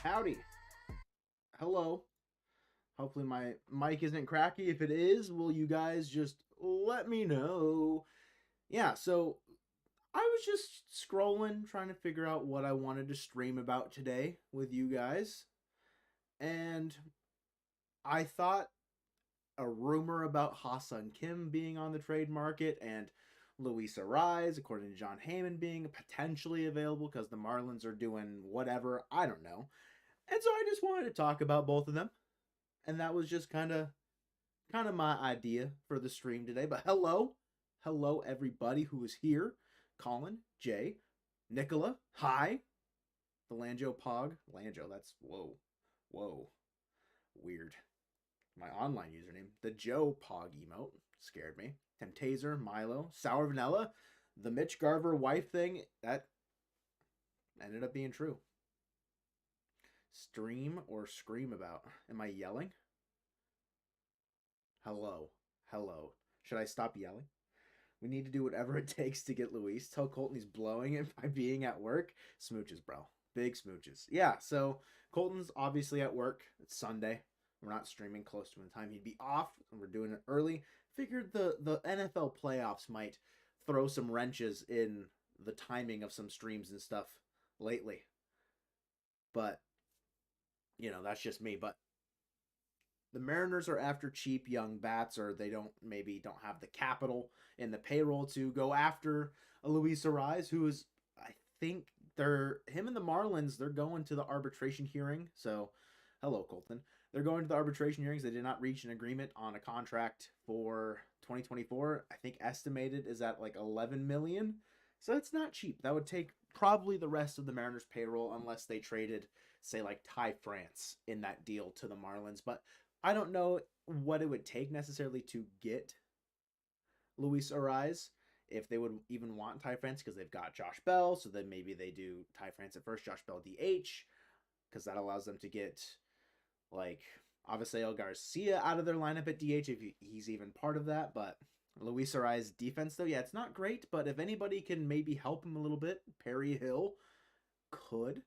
Howdy. Hello. Hopefully my mic isn't cracky. If it is, will you guys just let me know? Yeah, so I was just scrolling, trying to figure out what I wanted to stream about today with you guys. And I thought a rumor about Ha-Seong Kim being on the trade market and Luis Arraez, according to John Heyman, being potentially available because the Marlins are doing whatever. I don't know. And so I just wanted to talk about both of them. And that was just kind of my idea for the stream today. But hello everybody who is here. Colin, Jay, Nicola, hi, the Lanjo Pog, Lanjo. That's whoa, weird. My online username, the Joe Pog emote, scared me. Temptazer, Milo, Sour Vanilla, the Mitch Garver wife thing that ended up being true. Stream or scream about? Am I yelling? Hello. Should I stop yelling? We need to do whatever it takes to get Luis. Tell Colton he's blowing it by being at work. Smooches, bro. Big smooches. Yeah, so Colton's obviously at work. It's Sunday. We're not streaming close to the time he'd be off, and we're doing it early. Figured the NFL playoffs might throw some wrenches in the timing of some streams and stuff lately. But, that's just me. But the Mariners are after cheap young bats, or they don't have the capital in the payroll to go after a Luis Arraez, who is, I think him and the Marlins, they're going to the arbitration hearing. So, hello Colton. They're going to the arbitration hearings. They did not reach an agreement on a contract for 2024. I think estimated is at like 11 million. So it's not cheap. That would take probably the rest of the Mariners payroll unless they traded, say, like Ty France in that deal to the Marlins. But I don't know what it would take necessarily to get Luis Arraez, if they would even want Ty France, because they've got Josh Bell. So then maybe they do Ty France at first, Josh Bell DH, because that allows them to get like Avisail Garcia out of their lineup at DH if he's even part of that. But Luis Arraez defense, though, yeah, it's not great. But if anybody can maybe help him a little bit, Perry Hill could.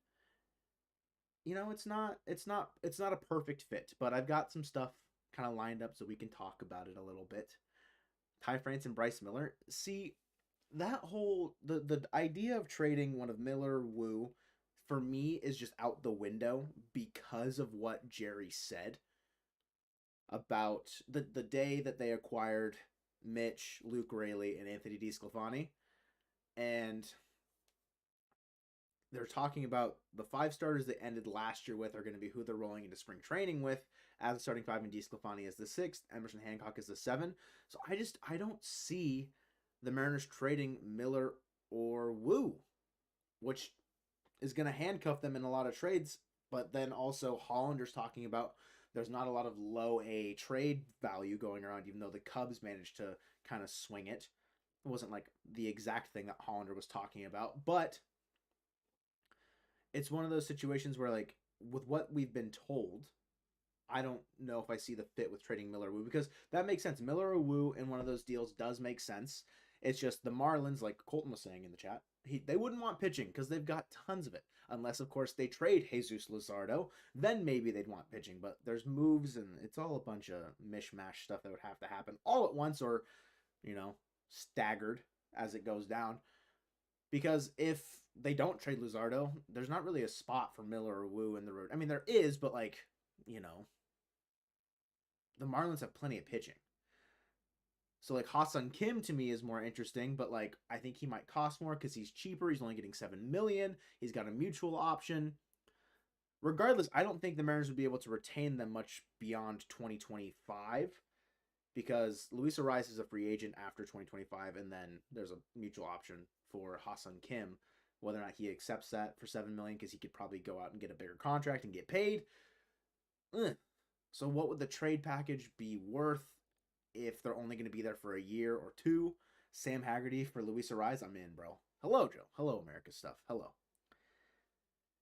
It's not a perfect fit, but I've got some stuff kind of lined up so we can talk about it a little bit. Ty France and Bryce Miller. See, that whole the idea of trading one of Miller Wu for me is just out the window because of what Jerry said about the day that they acquired Mitch, Luke Raley, and Anthony DeSclafani. And they're talking about the five starters they ended last year with are going to be who they're rolling into spring training with as the starting five, and DeSclafani as the sixth, Emerson Hancock is the seven. So I don't see the Mariners trading Miller or Wu, which is going to handcuff them in a lot of trades. But then also Hollander's talking about there's not a lot of low A trade value going around, even though the Cubs managed to kind of swing it. It wasn't like the exact thing that Hollander was talking about, but it's one of those situations where, like, with what we've been told, I don't know if I see the fit with trading Miller or Wu, because that makes sense. Miller or Wu in one of those deals does make sense. It's just the Marlins, like Colton was saying in the chat, they wouldn't want pitching because they've got tons of it. Unless, of course, they trade Jesus Luzardo, then maybe they'd want pitching. But there's moves, and it's all a bunch of mishmash stuff that would have to happen all at once, or, staggered as it goes down. Because if they don't trade Luzardo, there's not really a spot for Miller or Wu in the road. I mean, there is, but the Marlins have plenty of pitching. So like Ha-Seong Kim to me is more interesting, but like I think he might cost more because he's cheaper. He's only getting $7 million. He's got a mutual option. Regardless, I don't think the Mariners would be able to retain them much beyond 2025 because Luis Arraez is a free agent after 2025, and then there's a mutual option for Ha-Seong Kim, whether or not he accepts that for $7 million, because he could probably go out and get a bigger contract and get paid. So what would the trade package be worth if they're only going to be there for a year or two? Sam Haggerty for Luis Arraez, I'm in, bro. Hello, Joe. Hello, America stuff. Hello.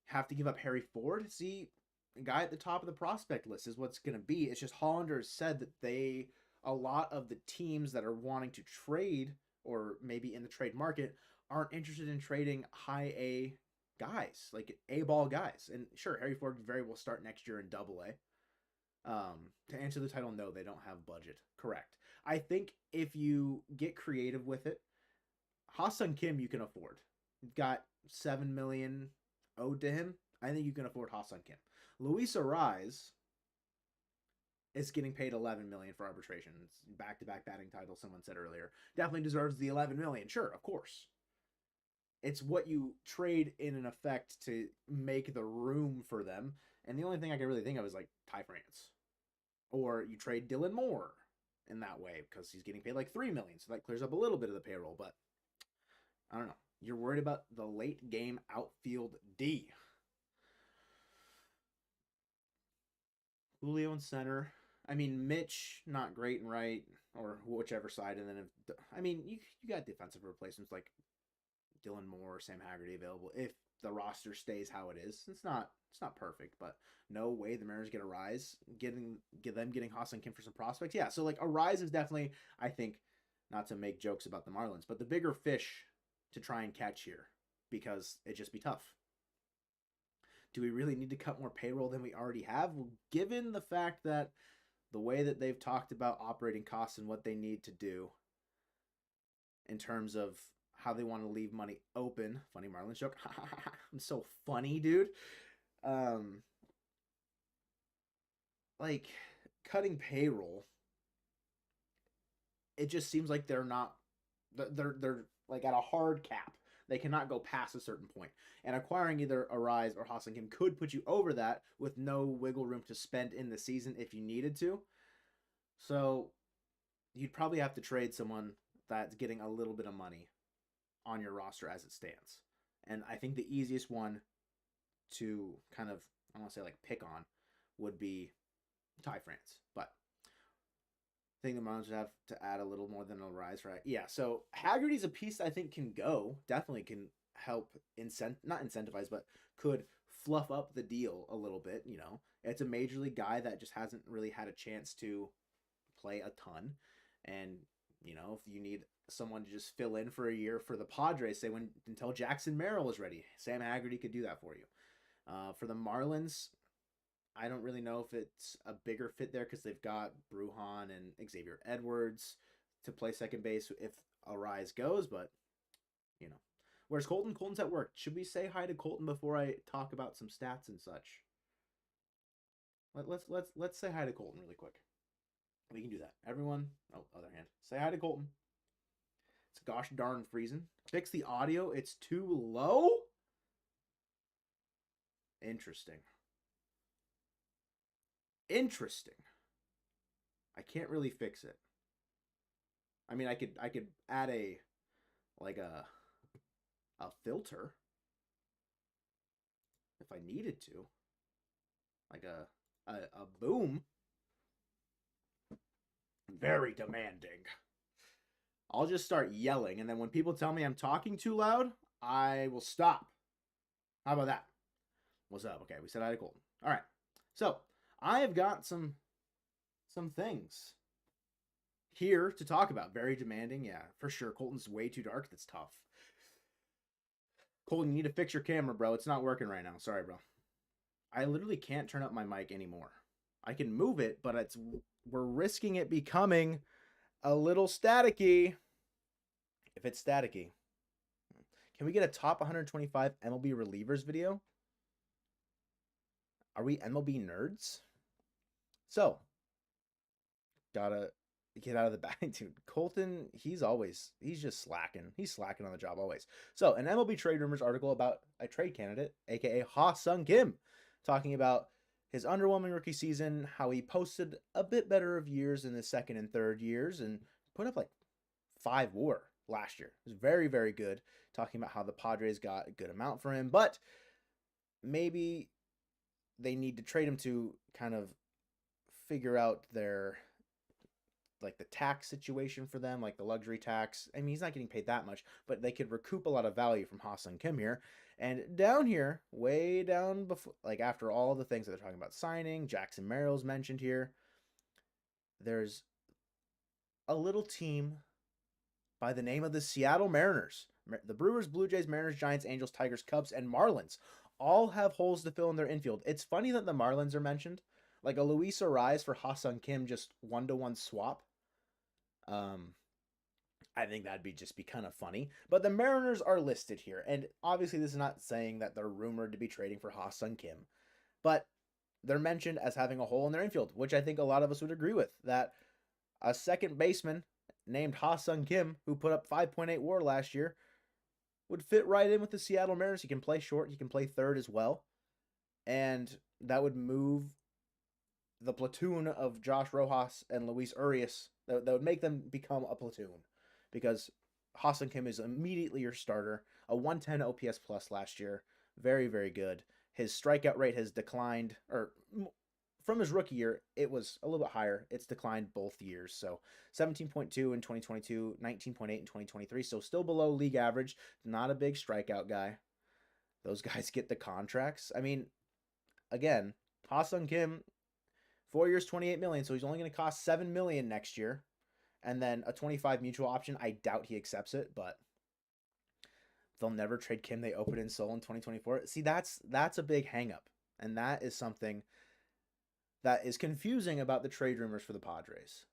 Have to give up Harry Ford? See, a guy at the top of the prospect list is what's going to be. It's just Hollander said that a lot of the teams that are wanting to trade, or maybe in the trade market, aren't interested in trading high A guys, like A-ball guys. And sure, Harry Ford very well start next year in Double A. To answer the title, no, they don't have budget. Correct. I think if you get creative with it, Ha-Seong Kim you can afford. You've got $7 million owed to him. I think you can afford Ha-Seong Kim. Luis Arraez is getting paid $11 million for arbitration. It's back-to-back batting title. Someone said earlier, definitely deserves the $11 million. Sure, of course. It's what you trade in an effect to make the room for them. And the only thing I can really think of is like Ty France, or you trade Dylan Moore in that way because he's getting paid like $3 million, so that clears up a little bit of the payroll. But I don't know. You're worried about the late game outfield D. Julio in center. I mean, Mitch not great and right, or whichever side. And then you got defensive replacements like Dylan Moore, Sam Haggerty available if the roster stays how it is. It's not perfect, but no way the Mariners get Arraez, getting Ha-Seong Kim for some prospects. Yeah, so like Arraez is definitely, I think, not to make jokes about the Marlins, but the bigger fish to try and catch here because it'd just be tough. Do we really need to cut more payroll than we already have? Well, given the fact that the way that they've talked about operating costs and what they need to do in terms of how they want to leave money open. Funny Marlins joke. I'm so funny, dude. Like cutting payroll, it just seems like they're like at a hard cap. They cannot go past a certain point. And acquiring either Arraez or Ha-Seong Kim could put you over that with no wiggle room to spend in the season if you needed to. So you'd probably have to trade someone that's getting a little bit of money on your roster as it stands. And I think the easiest one to kind of, I don't want to say like pick on, would be Ty France. But I think the Marlins would have to add a little more than Arraez, right? Yeah, so Haggerty's a piece I think can go, definitely can help not incentivize, but could fluff up the deal a little bit, you know. It's a major league guy that just hasn't really had a chance to play a ton. And, you know, if you need someone to just fill in for a year for the Padres, say until Jackson Merrill is ready, Sam Haggerty could do that for you. For the Marlins, I don't really know if it's a bigger fit there because they've got Brujan and Xavier Edwards to play second base if Arraez goes, but you know. Where's Colton? Colton's at work. Should we say hi to Colton before I talk about some stats and such? Let's say hi to Colton really quick. We can do that. Everyone, other hand, say hi to Colton. It's gosh darn freezing. Fix the audio. It's too low. Interesting. I can't really fix it. I mean, I could add a filter if I needed to, like a boom. Very demanding. I'll just start yelling, and then when people tell me I'm talking too loud, I will stop. How about that? What's up? Okay, we said hi to Colton. All right. So I have got some things here to talk about. Very demanding, yeah, for sure. Colton's way too dark. That's tough. Colton, you need to fix your camera, bro. It's not working right now. Sorry, bro. I literally can't turn up my mic anymore. I can move it, but we're risking it becoming a little staticky. If it's staticky. Can we get a top 125 MLB relievers video? Are we MLB nerds? So, gotta get out of the batting dude. Colton, he's just slacking. He's slacking on the job always. So, an MLB trade rumors article about a trade candidate, aka Ha-Seong Kim, talking about his underwhelming rookie season, how he posted a bit better of years in the second and third years, and put up like 5 WAR last year. It was very, very good. Talking about how the Padres got a good amount for him, but maybe they need to trade him to kind of figure out their, like, the tax situation for them, like the luxury tax. I mean, he's not getting paid that much, but they could recoup a lot of value from Ha-Seong Kim here. And down here, way down before, like after all the things that they're talking about signing, Jackson Merrill's mentioned here, there's a little team by the name of the Seattle Mariners. The Brewers, Blue Jays, Mariners, Giants, Angels, Tigers, Cubs, and Marlins all have holes to fill in their infield. It's funny that the Marlins are mentioned. Like a Luis Arraez for Ha-Seong Kim, just 1-to-1 swap. Um, I think that'd be kind of funny. But the Mariners are listed here, and obviously this is not saying that they're rumored to be trading for Ha-Seong Kim, but they're mentioned as having a hole in their infield, which I think a lot of us would agree with. That a second baseman named Ha-Seong Kim, who put up 5.8 WAR last year, would fit right in with the Seattle Mariners. He can play short, he can play third as well, and that would move the platoon of Josh Rojas and Luis Urias. That would make them become a platoon, because Ha-Seong Kim is immediately your starter. A 110 OPS plus last year, very very good. His strikeout rate has declined, or from his rookie year, it was a little bit higher. It's declined both years. So 17.2 in 2022, 19.8 in 2023. So still below league average. Not a big strikeout guy. Those guys get the contracts. I mean, again, Ha-Seong Kim, 4 years, 28 million. So he's only going to cost 7 million next year. And then a 25 mutual option. I doubt he accepts it, but they'll never trade Kim. They open in Seoul in 2024. See, that's a big hangup. And that is something that is confusing about the trade rumors for the Padres.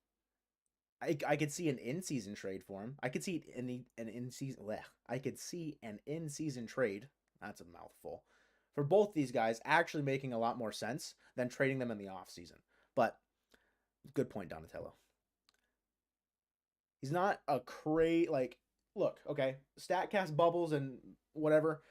I could see an in-season trade for him. I could see an in-season. I could see an in-season trade. That's a mouthful. For both these guys, actually making a lot more sense than trading them in the offseason. But good point, Donatello. He's not a look, okay, StatCast bubbles and whatever,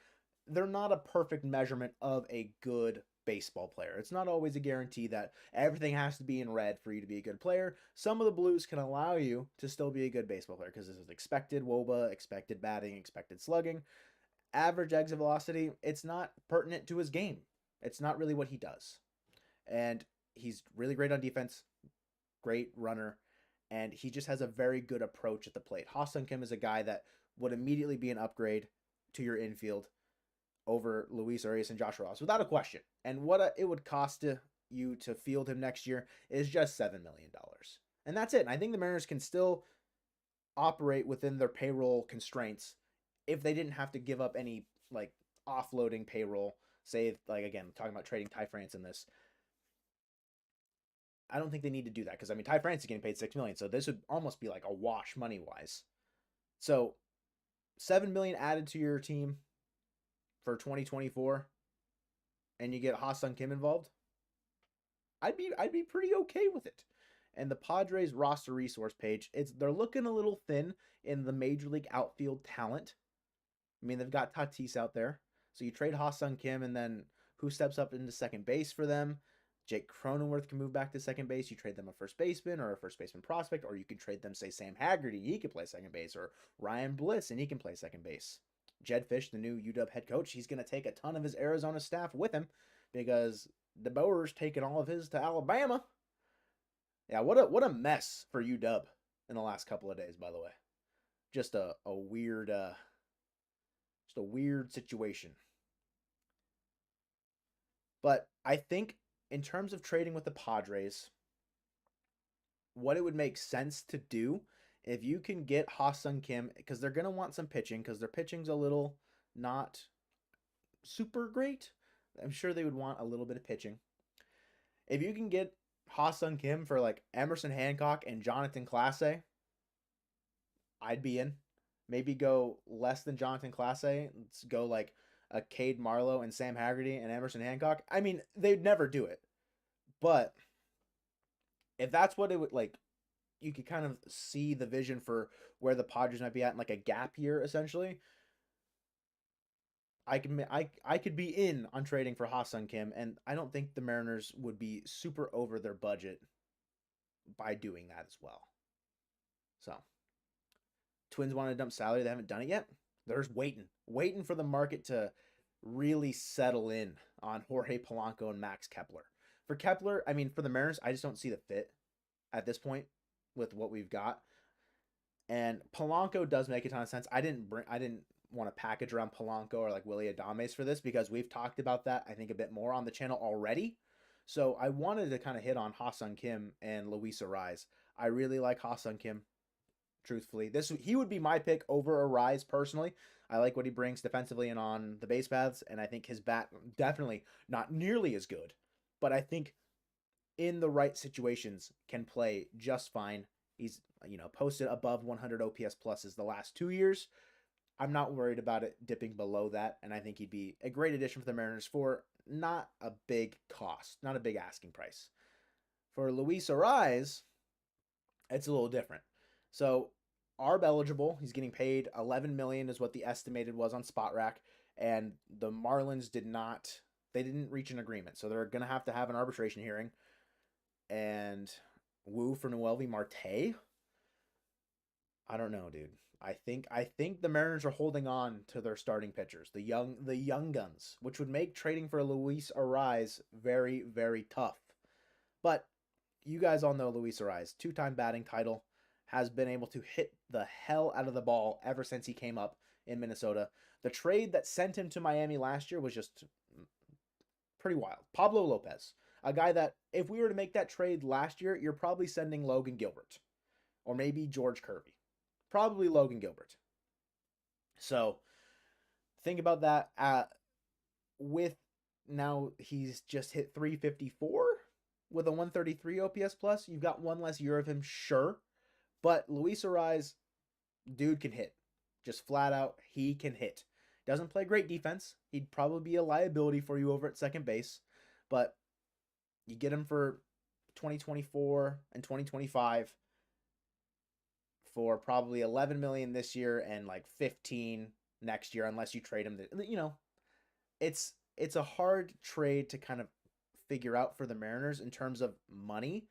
they're not a perfect measurement of a good baseball player. It's not always a guarantee that everything has to be in red for you to be a good player. Some of the blues can allow you to still be a good baseball player because this is expected WOBA, expected batting, expected slugging. Average exit velocity, it's not pertinent to his game. It's not really what he does. And he's really great on defense, great runner, and he just has a very good approach at the plate. Ha-Seong Kim is a guy that would immediately be an upgrade to your infield over Luis Urias and Josh Ross, without a question. And what it would cost you to field him next year is just $7 million. And that's it. And I think the Mariners can still operate within their payroll constraints if they didn't have to give up any, like, offloading payroll. Say, like, again, talking about trading Ty France in this. I don't think they need to do that because, I mean, Ty France is getting paid $6 million, so this would almost be like a wash money-wise. So $7 million added to your team for 2024, and you get Ha-Seong Kim involved, I'd be pretty okay with it. And the Padres roster resource page, they're looking a little thin in the major league outfield talent. I mean, they've got Tatis out there, so you trade Ha-Seong Kim, and then who steps up into second base for them? Jake Cronenworth can move back to second base. You trade them a first baseman or a first baseman prospect, or you can trade them, say, Sam Haggerty. He can play second base, or Ryan Bliss, and he can play second base. Jed Fish, the new UW head coach, he's going to take a ton of his Arizona staff with him because DeBoer's taking all of his to Alabama. Yeah, what a mess for UW in the last couple of days, by the way. Just a weird situation. But I think in terms of trading with the Padres, what it would make sense to do if you can get Ha-Seong Kim, because they're going to want some pitching, because their pitching's a little not super great. I'm sure they would want a little bit of pitching. If you can get Ha-Seong Kim for like Emerson Hancock and Jonathan Clase, I'd be in. Maybe go less than Jonathan Clase. Let's go like a Cade Marlowe and Sam Haggerty and Emerson Hancock. I mean, they'd never do it. But if that's what it would, like, you could kind of see the vision for where the Padres might be at in like a gap year, essentially. I could be in on trading for Ha-Seong Kim, and I don't think the Mariners would be super over their budget by doing that as well. So, Twins want to dump salary. They haven't done it yet. They're just waiting for the market to really settle in on Jorge Polanco and Max Kepler. For Kepler, I mean, for the Mariners, I just don't see the fit at this point with what we've got. And Polanco does make a ton of sense. I didn't want to package around Polanco or like Willy Adames for this because we've talked about that, I think, a bit more on the channel already. So I wanted to kind of hit on Ha-Seong Kim and Luis Arraez. I really like Ha-Seong Kim. truthfully. He would be my pick over Arraez personally. I like what he brings defensively and on the base paths, and I think his bat definitely not nearly as good, but I think in the right situations can play just fine. He's posted above 100 OPS pluses the last 2 years. I'm not worried about it dipping below that, and I think he'd be a great addition for the Mariners for not a big cost, not a big asking price. For Luis Arraez, it's a little different. So ARB eligible, he's getting paid 11 million is what the estimated was on Spotrac, and the Marlins didn't reach an agreement, so they're gonna have to have an arbitration hearing. And Woo for Noelvi Marte. I don't know, dude. I think the Mariners are holding on to their starting pitchers, the young guns, which would make trading for Luis Arraez very, very tough. But you guys all know Luis Arraez, two-time batting title, has been able to hit the hell out of the ball ever since he came up in Minnesota. The trade that sent him to Miami last year was just pretty wild. Pablo Lopez, a guy that if we were to make that trade last year, you're probably sending Logan Gilbert or maybe George Kirby. Probably Logan Gilbert. So think about that. With now he's just hit 354 with a 133 OPS plus. You've got one less year of him, sure. But Luis Arraez, dude can hit. Just flat out, he can hit. Doesn't play great defense. He'd probably be a liability for you over at second base. But you get him for 2024 and 2025 for probably 11 million this year and like 15 next year, unless you trade him. It's a hard trade to kind of figure out for the Mariners in terms of money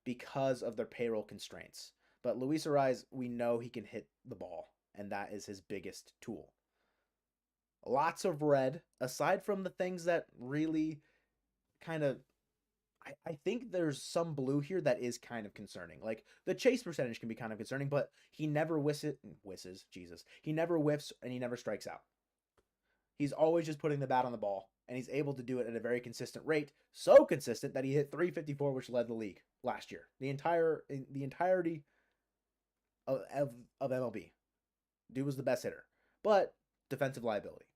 because of their payroll constraints. But Luis Arraez, we know he can hit the ball, and that is his biggest tool. Lots of red, aside from the things that really kind of I think there's some blue here that is kind of concerning. Like the chase percentage can be kind of concerning, but he never whiffs. Jesus, he never whiffs and he never strikes out. He's always just putting the bat on the ball, and he's able to do it at a very consistent rate. So consistent that he hit 354, which led the league last year. The entirety of MLB, dude was the best hitter, but defensive liability.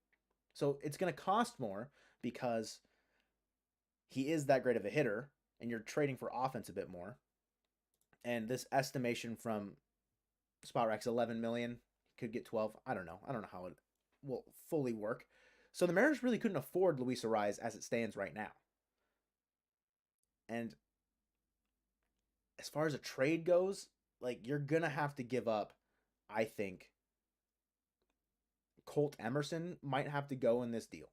So it's going to cost more because he is that great of a hitter, and you're trading for offense a bit more. And this estimation from Spotrac's 11 million, could get 12. I don't know how it will fully work. So the Mariners really couldn't afford Luis Arraez as it stands right now. And as far as a trade goes, like you're gonna have to give up, I think. Colt Emerson might have to go in this deal.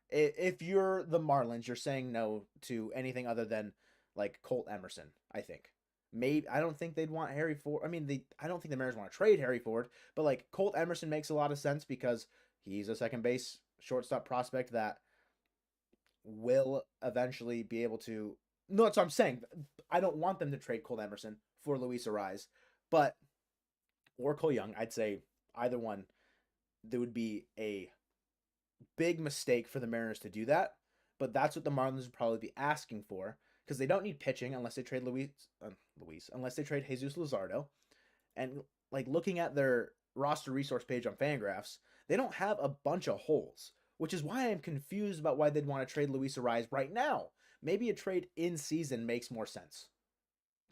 If you're the Marlins, you're saying no to anything other than like Colt Emerson, I think. Maybe I don't think they'd want Harry Ford. I don't think the Mariners want to trade Harry Ford, but like Colt Emerson makes a lot of sense because he's a second base shortstop prospect that will eventually be able to. No, that's what I'm saying. I don't want them to trade Colt Emerson for Luis Arraez, but or Cole Young. I'd say either one. There would be a big mistake for the Mariners to do that, but that's what the Marlins would probably be asking for because they don't need pitching unless they trade unless they trade Jesus Luzardo. And like looking at their roster resource page on Fangraphs, they don't have a bunch of holes, which is why I'm confused about why they'd want to trade Luis Arraez right now. Maybe a trade in season makes more sense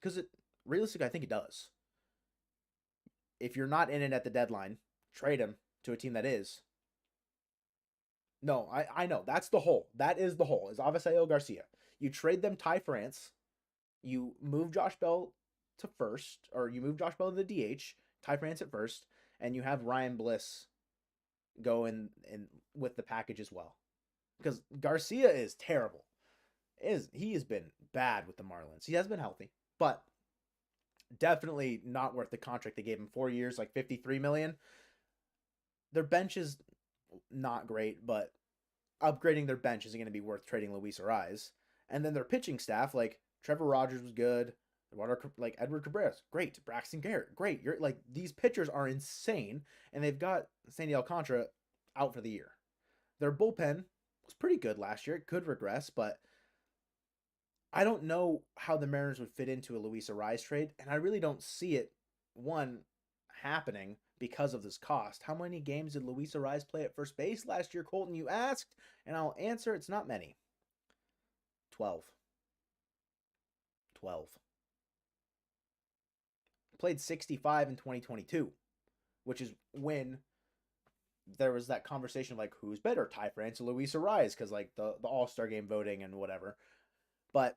because realistically, I think it does. If you're not in it at the deadline, trade him to a team that is. No, I know. That's the hole. That is the hole, is Avisail Garcia. You trade them Ty France. You move Josh Bell to first, or you move Josh Bell to the DH, Ty France at first, and you have Ryan Bliss go in with the package as well. Because Garcia is terrible. He has been bad with the Marlins. He has been healthy, but definitely not worth the contract they gave him. 4 years, like $53 million. Their bench is not great, but upgrading their bench isn't going to be worth trading Luis Arraez. And then their pitching staff, like Trevor Rogers was good, like Edward Cabrera's great, Braxton Garrett, great. You're like these pitchers are insane, and they've got Sandy Alcantara out for the year. Their bullpen was pretty good last year. It could regress, but I don't know how the Mariners would fit into a Luis Arraez trade, and I really don't see it one happening because of this cost. How many games did Luis Arraez play at first base last year, Colton? You asked, and I'll answer it's not many. 12. 12. Played 65 in 2022, which is when there was that conversation of like who's better, Ty France or Luis Arraez, because like the All-Star game voting and whatever. But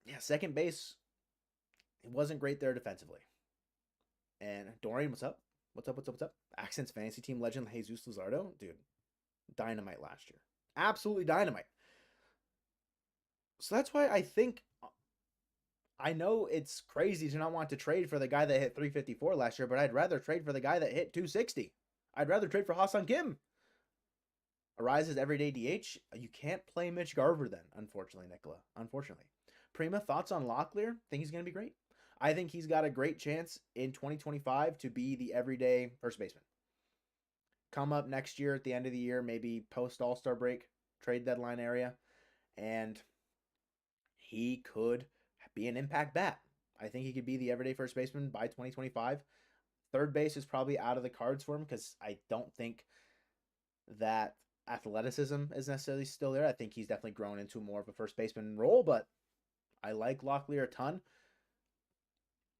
yeah, second base, it wasn't great there defensively. And Dorian, what's up? What's up? Accents fantasy team legend Jesus Luzardo, dude, dynamite last year, absolutely dynamite. So that's why I think, I know it's crazy to not want to trade for the guy that hit 354 last year, but I'd rather trade for the guy that hit 260. I'd rather trade for Ha-Seong Kim. Arraez's everyday DH. You can't play Mitch Garver then, unfortunately, Nicola. Unfortunately. Prima, thoughts on Locklear? Think he's going to be great? I think he's got a great chance in 2025 to be the everyday first baseman. Come up next year at the end of the year, maybe post All-Star break, trade deadline area, and he could be an impact bat. I think he could be the everyday first baseman by 2025. Third base is probably out of the cards for him because I don't think that athleticism is necessarily still there. I think he's definitely grown into more of a first baseman role, but I like Locklear a ton.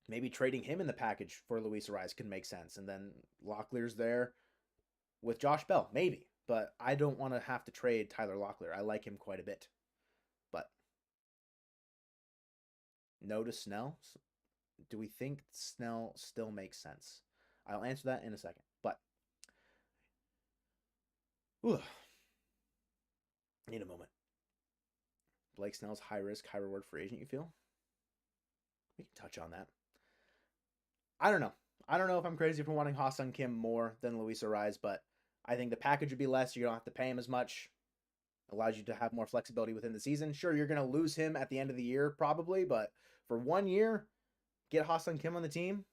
Maybe trading him in the package for Luis Arraez can make sense. And then Locklear's there with Josh Bell, maybe. But I don't want to have to trade Tyler Locklear. I like him quite a bit. But no to Snell. Do we think Snell still makes sense? I'll answer that in a second. But need a moment. Blake Snell's high risk, high reward free agent, you feel? We can touch on that. I don't know. I don't know if I'm crazy for wanting Ha-Seong Kim more than Luis Arraez, but I think the package would be less. You don't have to pay him as much. Allows you to have more flexibility within the season. Sure, you're going to lose him at the end of the year probably, but for 1 year, get Ha-Seong Kim on the team.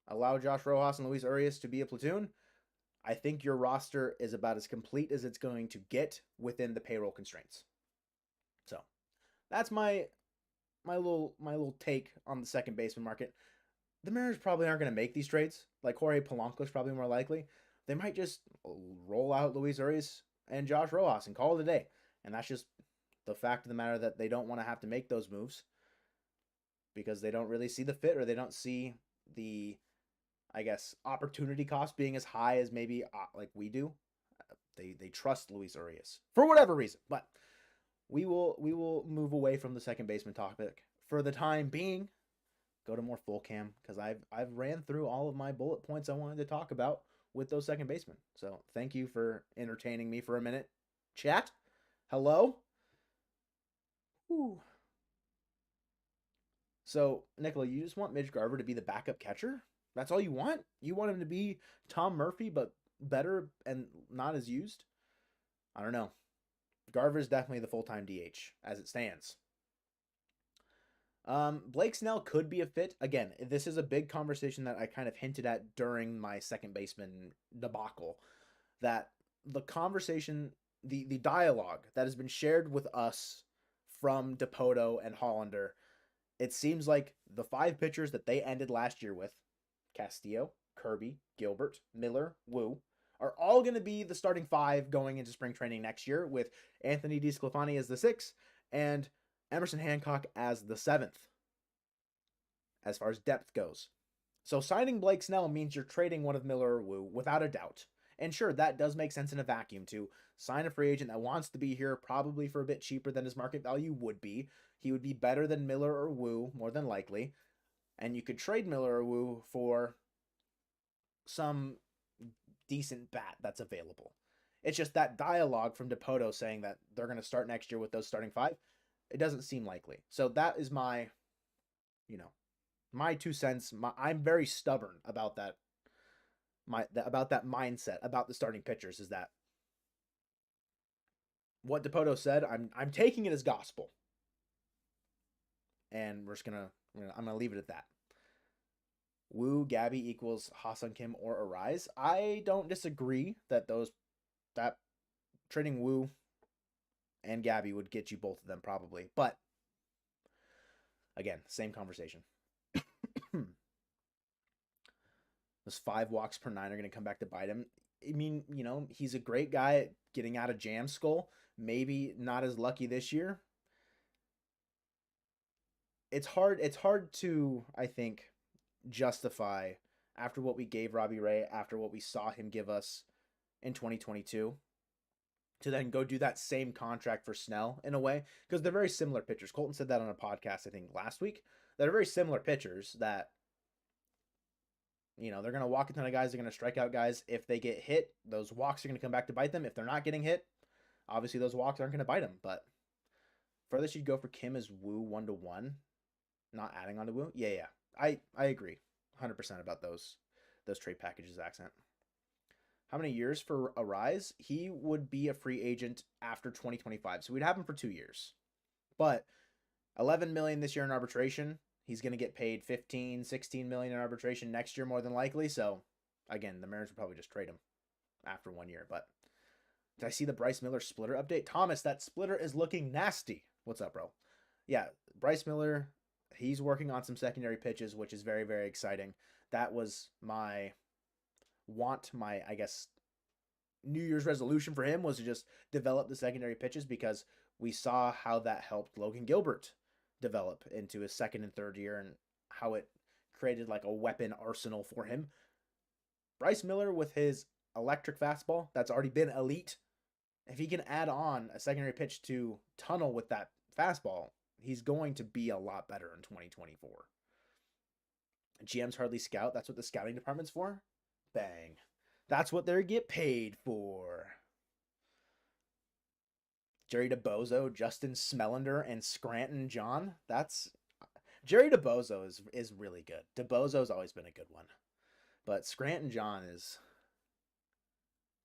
Allow Josh Rojas and Luis Arraez to be a platoon. I think your roster is about as complete as it's going to get within the payroll constraints. So that's my little take on the second baseman market. The Mariners probably aren't going to make these trades. Like Jorge Polanco is probably more likely. They might just roll out Luis Arraez and Josh Rojas and call it a day. And that's just the fact of the matter that they don't want to have to make those moves because they don't really see the fit or they don't see the, I guess, opportunity cost being as high as maybe like we do. They trust Luis Arraez for whatever reason. But we will move away from the second baseman topic for the time being. Go to more full cam because I've ran through all of my bullet points I wanted to talk about with those second basemen. So thank you for entertaining me for a minute. Chat, hello. Ooh. So Nicola, you just want Mitch Garver to be the backup catcher? That's all you want? You want him to be Tom Murphy but better and not as used? I don't know. Garver is definitely the full-time DH as it stands. Blake Snell could be a fit. Again, this is a big conversation that I kind of hinted at during my second baseman debacle. That the conversation, the dialogue that has been shared with us from Dipoto and Hollander, it seems like the 5 pitchers that they ended last year with, Castillo, Kirby, Gilbert, Miller, Wu, are all going to be the starting 5 going into spring training next year with Anthony DeSclafani as the 6th and Emerson Hancock as the 7th, as far as depth goes. So signing Blake Snell means you're trading one of Miller or Wu, without a doubt. And sure, that does make sense in a vacuum to sign a free agent that wants to be here probably for a bit cheaper than his market value would be. He would be better than Miller or Wu, more than likely. And you could trade Miller or Wu for some decent bat that's available. It's just that dialogue from Dipoto saying that they're going to start next year with those starting 5. It doesn't seem likely. So that is my, my 2 cents. I'm very stubborn about that. About that mindset about the starting pitchers is that what Dipoto said, I'm taking it as gospel. And I'm gonna leave it at that. Wu, Gabby equals Ha-Seong Kim or Arraez. I don't disagree that trading Wu and Gabby would get you both of them probably. But again, same conversation. Those 5 walks per 9 are going to come back to bite him. I mean, he's a great guy at getting out of jam skull. Maybe not as lucky this year. It's hard to, I think, justify after what we gave Robbie Ray, after what we saw him give us in 2022, to then go do that same contract for Snell in a way, because they're very similar pitchers. Colton said that on a podcast, I think, last week. They're very similar pitchers that, they're going to walk a ton of guys. They're going to strike out guys. If they get hit, those walks are going to come back to bite them. If they're not getting hit, obviously those walks aren't going to bite them. But furthest you'd go for Kim is Woo 1-1, not adding on to Woo. Yeah. I agree 100% about those trade packages accent. How many years for Arraez? He would be a free agent after 2025. So we'd have him for 2 years. But $11 million this year in arbitration. He's going to get paid $15, $16 million in arbitration next year, more than likely. So, again, the Mariners would probably just trade him after 1 year. But did I see the Bryce Miller splitter update? Thomas, that splitter is looking nasty. What's up, bro? Yeah, Bryce Miller, he's working on some secondary pitches, which is very, very exciting. That was my, I guess, New Year's resolution for him was to just develop the secondary pitches, because we saw how that helped Logan Gilbert develop into his second and third year and how it created like a weapon arsenal for him. Bryce Miller, with his electric fastball that's already been elite, if he can add on a secondary pitch to tunnel with that fastball, he's going to be a lot better in 2024. GMs hardly scout. That's what the scouting department's for. Bang. That's what they get paid for. Jerry DeBozo, Justin Smellender, and Scranton John. That's Jerry DeBozo is really good. DeBozo's always been a good one. But Scranton John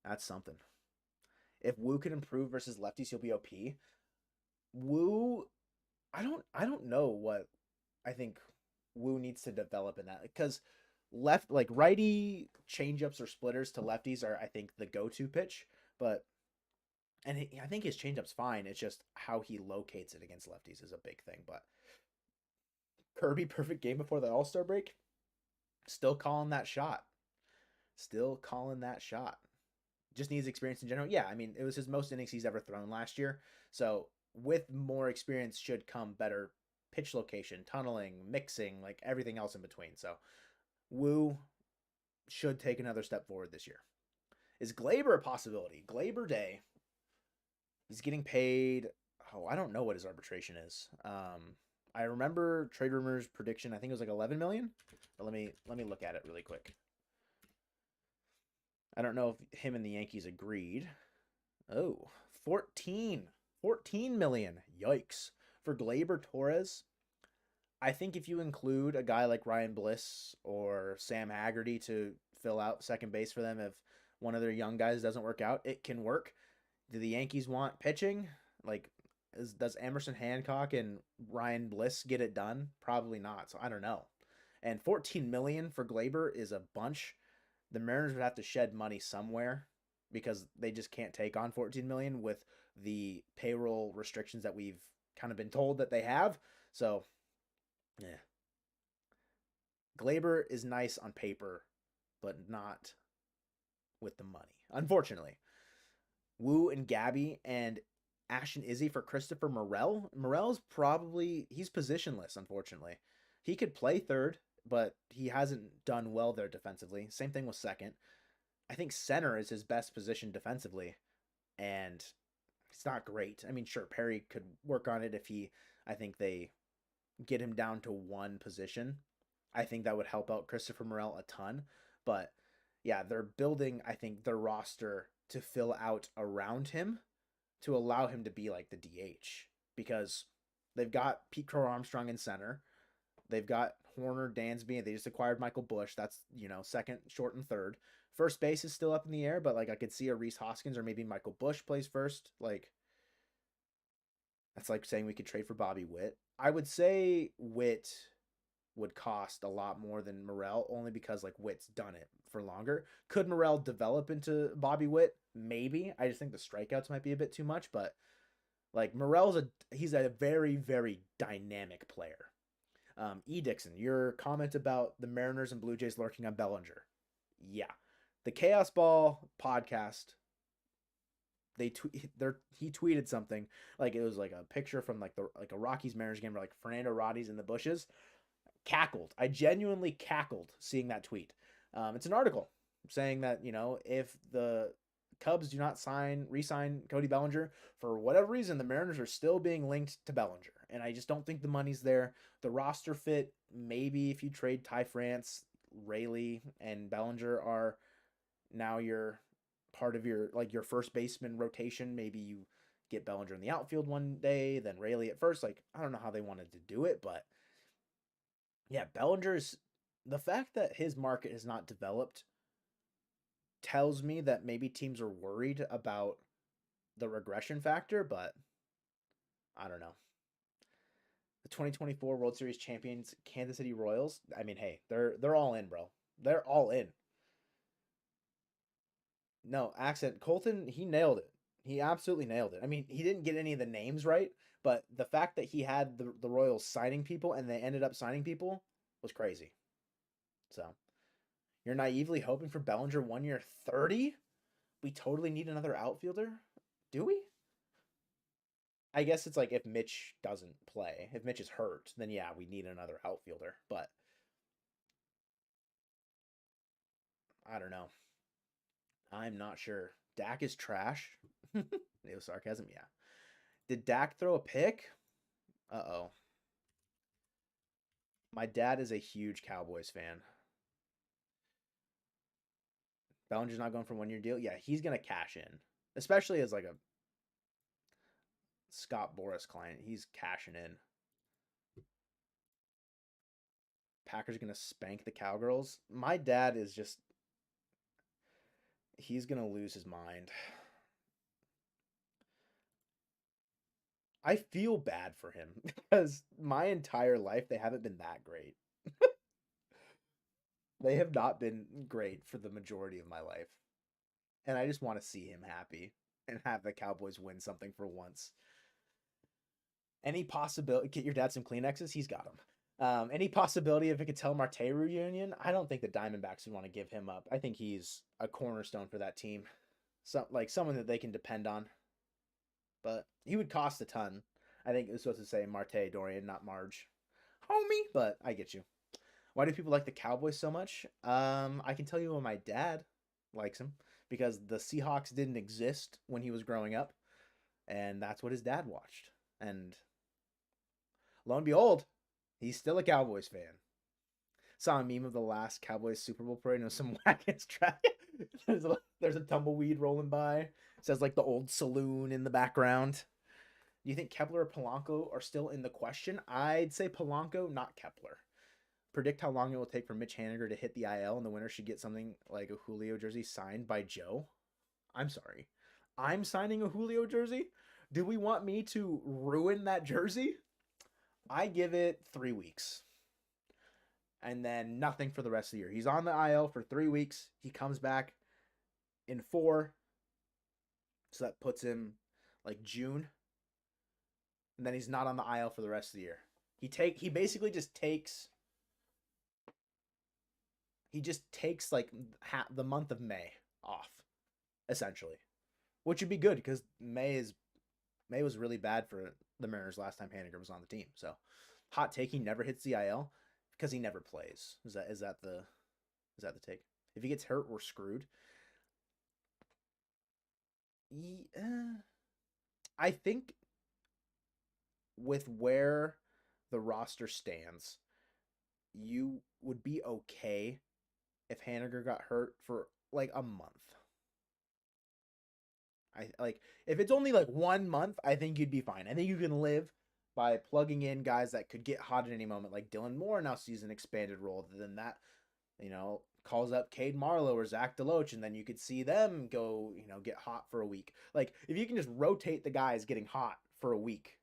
that's something. If Woo can improve versus lefties, he'll be OP. Woo, I don't know what I think Woo needs to develop in that, because righty changeups or splitters to lefties are, I think, the go-to pitch, but I think his changeup's fine. It's just how he locates it against lefties is a big thing. But Kirby, perfect game before the All-Star break. Still calling that shot. Just needs experience in general. Yeah, I mean, it was his most innings he's ever thrown last year. So with more experience should come better pitch location, tunneling, mixing, like everything else in between. So Woo should take another step forward this year. Is Glaber a possibility? Glaber Day. He's getting paid. I don't know what his arbitration is. I remember Trade Rumors prediction. I think it was like 11 million. But let me look at it really quick. I don't know if him and the Yankees agreed. Oh, 14 million. Yikes. For Glaber Torres. I think if you include a guy like Ryan Bliss or Sam Haggerty to fill out second base for them, if one of their young guys doesn't work out, it can work. Do the Yankees want pitching? Does Emerson Hancock and Ryan Bliss get it done? Probably not. So I don't know. And 14 million for Glaber is a bunch. The Mariners would have to shed money somewhere, because they just can't take on 14 million with the payroll restrictions that we've kind of been told that they have. So, yeah. Glaber is nice on paper, but not with the money, unfortunately. Woo and Gabby and Ash and Izzy for Christopher Morel. Morel's he's positionless, unfortunately. He could play third, but he hasn't done well there defensively. Same thing with second. I think center is his best position defensively, and it's not great. I mean, sure, Perry could work on it I think they get him down to one position. I think that would help out Christopher Morel a ton. But yeah, they're building, I think, their roster to fill out around him to allow him to be like the DH, because they've got Pete Crow Armstrong in center. They've got Horner, Dansby. They just acquired Michael Bush. That's, second, short, and third. First base is still up in the air, but I could see a Reese Hoskins or maybe Michael Bush plays first. That's like saying we could trade for Bobby Witt. I would say Witt would cost a lot more than Morel, only because Witt's done it for longer. Could Morel develop into Bobby Witt? Maybe. I just think the strikeouts might be a bit too much, but Morel's he's a very, very dynamic player. E. Dixon, your comment about the Mariners and Blue Jays lurking on Bellinger. Yeah. The Chaos Ball podcast, he tweeted something like it was like a picture from like the like a Rockies Mariners game where like Fernando Roddy's in the bushes. Cackled. I genuinely cackled seeing that tweet. It's an article saying that if the Cubs do not re-sign Cody Bellinger for whatever reason, the Mariners are still being linked to Bellinger, and I just don't think the money's there. The roster fit, maybe if you trade Ty France, Rayleigh, and Bellinger are now your part of your first baseman rotation. Maybe you get Bellinger in the outfield one day, then Rayleigh at first. Like I don't know how they wanted to do it, but yeah, Bellinger's the fact that his market has not developed tells me that maybe teams are worried about the regression factor, but I don't know. The 2024 World Series champions, Kansas City Royals. I mean, hey, they're all in, bro. They're all in. No, accent. Colton, he nailed it. He absolutely nailed it. I mean, he didn't get any of the names right, but the fact that he had the Royals signing people and they ended up signing people was crazy. So you're naively hoping for Bellinger 1 year 30? We totally need another outfielder? Do we? I guess it's like if Mitch doesn't play, if Mitch is hurt, then yeah, we need another outfielder. But I don't know. I'm not sure. Dak is trash. No sarcasm, yeah. Did Dak throw a pick? Uh oh. My dad is a huge Cowboys fan. Bellinger's not going for 1 year deal. Yeah, he's gonna cash in, especially as like a Scott Boras client. He's cashing in. Packers gonna spank the Cowgirls. My dad is just he's gonna lose his mind. I feel bad for him because my entire life they haven't been that great. They have not been great for the majority of my life. And I just want to see him happy and have the Cowboys win something for once. Any possibility? Get your dad some Kleenexes. He's got them. Any possibility if it could tell Marte reunion? I don't think the Diamondbacks would want to give him up. I think he's a cornerstone for that team. Like someone that they can depend on. But he would cost a ton. I think it was supposed to say Marte Dorian, not Marge. Homie, but I get you. Why do people like the Cowboys so much? I can tell you why my dad likes him because the Seahawks didn't exist when he was growing up, and that's what his dad watched. And lo and behold, he's still a Cowboys fan. Saw a meme of the last Cowboys Super Bowl parade and some whack ass track. There's a tumbleweed rolling by. It says like the old saloon in the background. Do you think Kepler or Polanco are still in the question? I'd say Polanco, not Kepler. Predict how long it will take for Mitch Haniger to hit the IL, and the winner should get something like a Julio jersey signed by Joe. I'm sorry. I'm signing a Julio jersey? Do we want me to ruin that jersey? I give it 3 weeks. And then nothing for the rest of the year. He's on the IL for 3 weeks. He comes back in 4. So that puts him like June. And then he's not on the IL for the rest of the year. He basically just takes like the month of May off, essentially, which would be good because May was really bad for the Mariners last time Haniger was on the team. So, hot take: he never hits the IL because he never plays. Is that the take? If he gets hurt, we're screwed. I think with where the roster stands, you would be okay if Haniger got hurt for like a month. I like if it's only like 1 month, I think you'd be fine. I think you can live by plugging in guys that could get hot at any moment, like Dylan Moore now sees an expanded role. Than that, calls up Cade Marlowe or Zach DeLoach, and then you could see them go, get hot for a week. Like if you can just rotate the guys getting hot for a week,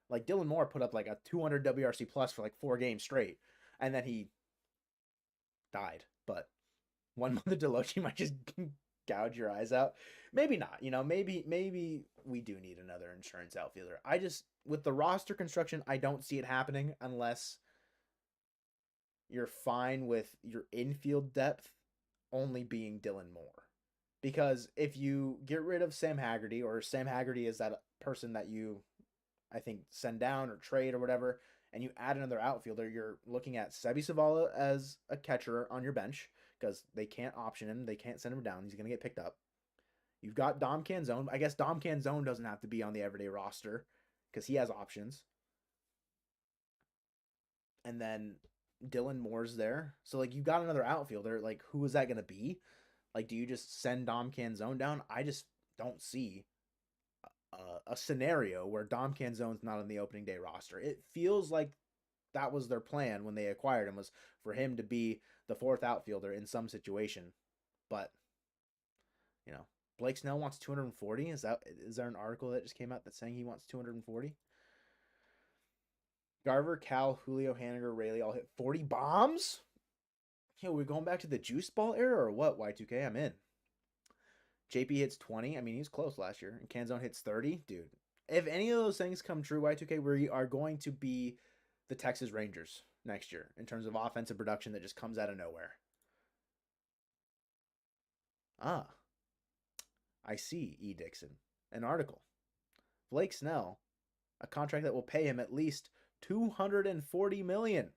like Dylan Moore put up like a 200 WRC plus for like 4 games straight, and then he died. But 1 month of Deloach might just gouge your eyes out. Maybe not. Maybe we do need another insurance outfielder. I just with the roster construction, I don't see it happening unless you're fine with your infield depth only being Dylan Moore. Because if you get rid of Sam Haggerty, or Sam Haggerty is that person that you, I think, send down or trade or whatever, and you add another outfielder, you're looking at Sebi Savala as a catcher on your bench because they can't option him. They can't send him down. He's going to get picked up. You've got Dom Canzone. I guess Dom Canzone doesn't have to be on the everyday roster because he has options. And then Dylan Moore's there. So, like, you got another outfielder. Like, who is that going to be? Like, do you just send Dom Canzone down? I just don't see a scenario where Dom Canzone's not on the opening day roster. It feels like that was their plan when they acquired him, was for him to be the fourth outfielder in some situation. But, you know, Blake Snell wants 240. Is there an article that just came out that's saying he wants 240? Garver, Cal, Julio, Haniger, Rayleigh all hit 40 bombs? Yo, we're going back to the juice ball era or what, Y2K? I'm in. JP hits 20. I mean, he's close last year. And Canzone hits 30. Dude, if any of those things come true, Y2K, we are going to be the Texas Rangers next year in terms of offensive production that just comes out of nowhere. I see, E. Dixon. An article. Blake Snell, a contract that will pay him at least $240 million.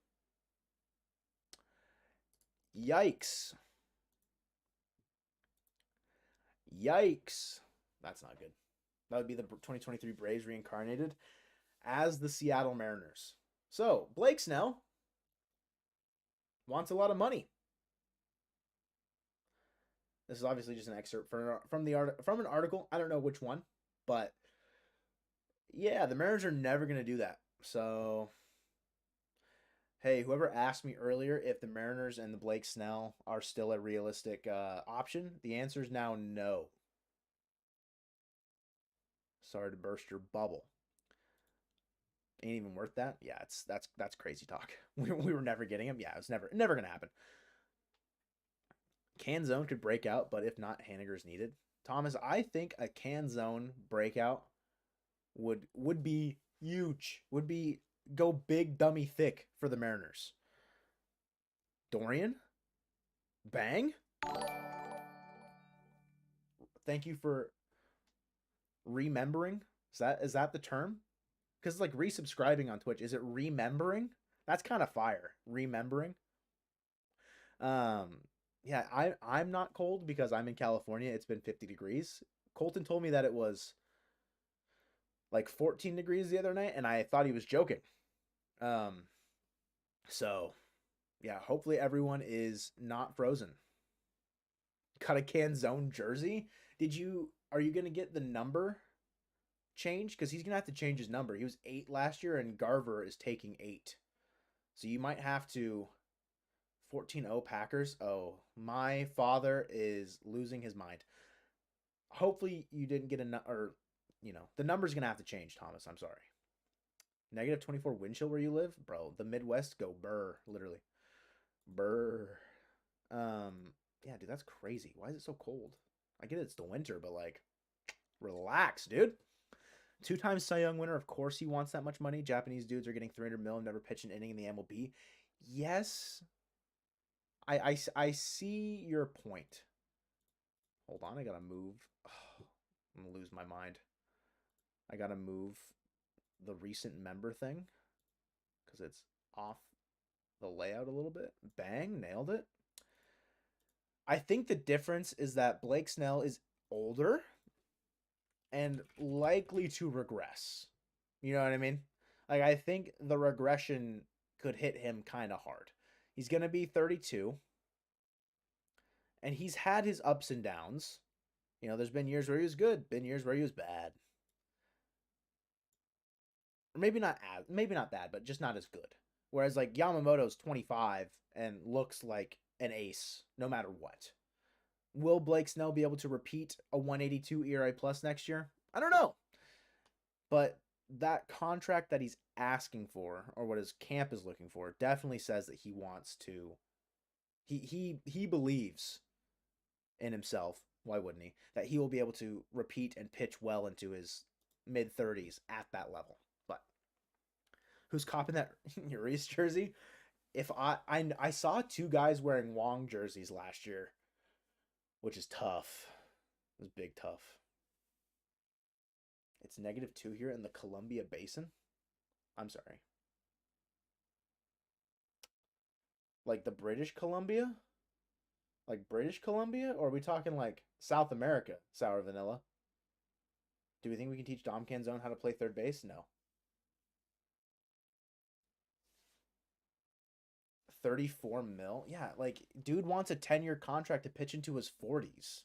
Yikes. Yikes. That's not good. That would be the 2023 Braves reincarnated as the Seattle Mariners. So, Blake Snell wants a lot of money. This is obviously just an excerpt from an article. I don't know which one, but yeah, the Mariners are never going to do that. So, hey, whoever asked me earlier if the Mariners and the Blake Snell are still a realistic option, the answer is now no. Sorry to burst your bubble. Ain't even worth that. Yeah, that's crazy talk. We were never getting him. Yeah, it's never gonna happen. Canzone could break out, but if not, Haniger's needed. Thomas, I think a Canzone breakout would be huge. Would be go big dummy thick for the Mariners. Dorian? Bang? Thank you for remembering. Is that the term? Because it's like resubscribing on Twitch. Is it remembering? That's kind of fire. Remembering. Yeah, I'm not cold because I'm in California. It's been 50 degrees. Colton told me that it was like 14 degrees the other night, and I thought he was joking. So yeah, hopefully everyone is not frozen. Got a Canzone jersey? Are you gonna get the number changed? Because he's gonna have to change his number. He was 8 last year, and Garver is taking 8. So you might have to 14-0 Packers. Oh, my father is losing his mind. Hopefully you didn't get the number's going to have to change, Thomas. I'm sorry. Negative 24 wind chill where you live? Bro, the Midwest go burr, literally. Burr. Yeah, dude, that's crazy. Why is it so cold? I get it's the winter, but like, relax, dude. 2-time Cy Young winner. Of course he wants that much money. Japanese dudes are getting $300 million, never pitch an inning in the MLB. Yes, I see your point. Hold on, I gotta move. Oh, I'm gonna lose my mind. I gotta move the recent member thing because it's off the layout a little bit. Bang, nailed it. I think the difference is that Blake Snell is older and likely to regress. You know what I mean? Like, I think the regression could hit him kind of hard. He's going to be 32. And he's had his ups and downs. You know, there's been years where he was good, been years where he was bad. Or maybe not bad, but just not as good. Whereas like Yamamoto's 25 and looks like an ace no matter what. Will Blake Snell be able to repeat a 182 ERA plus next year? I don't know. But that contract that he's asking for, or what his camp is looking for, definitely says that he wants to. He believes in himself. Why wouldn't he? That he will be able to repeat and pitch well into his mid-30s at that level. But who's copping that Arraez jersey? If I saw 2 guys wearing Wong jerseys last year. which is tough. It's big tough. It's -2 here in the Columbia Basin. I'm sorry. Like the British Columbia? Like British Columbia? Or are we talking like South America, sour vanilla? Do we think we can teach Dom Canzone how to play third base? No. 34 mil? Yeah, like dude wants a 10-year contract to pitch into his 40s.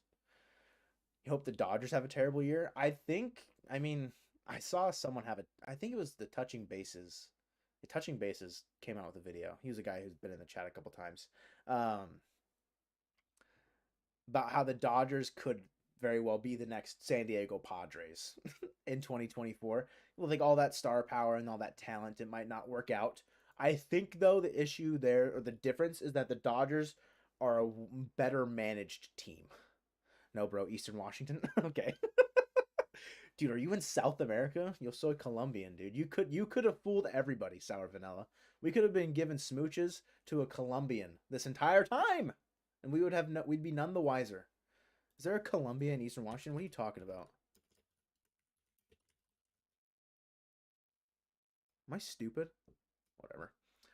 You hope the Dodgers have a terrible year? I mean, I saw someone have it. I think it was the Touching Bases. The Touching Bases came out with a video. He was a guy who's been in the chat a couple times. Um, about how the Dodgers could very well be the next San Diego Padres in 2024. With like all that star power and all that talent, it might not work out. I think though the issue there or the difference is that the Dodgers are a better managed team. No, bro, Eastern Washington. Okay. Dude, are you in South America? You're so Colombian, dude. You could have fooled everybody, Sour Vanilla. We could have been giving smooches to a Colombian this entire time, and we'd be none the wiser. Is there a Colombia in Eastern Washington? What are you talking about? Am I stupid? Whatever.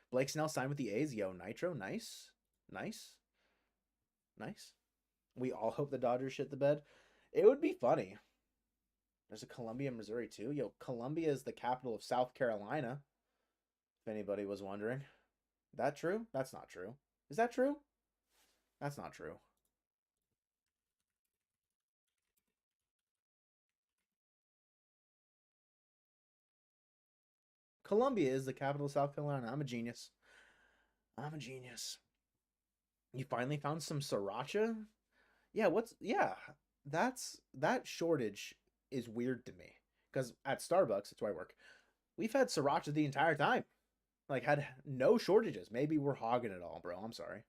Blake Snell signed with the A's. Yo, Nitro, nice, nice, nice. We all hope the Dodgers shit the bed. It would be funny. There's a Columbia, Missouri too. Yo, Columbia is the capital of South Carolina. If anybody was wondering. That true? That's not true. Is that true? That's not true. Columbia is the capital of South Carolina. I'm a genius. I'm a genius. You finally found some sriracha? Yeah, that shortage is weird to me. Because at Starbucks, that's where I work, we've had sriracha the entire time. Like had no shortages. Maybe we're hogging it all, bro. I'm sorry.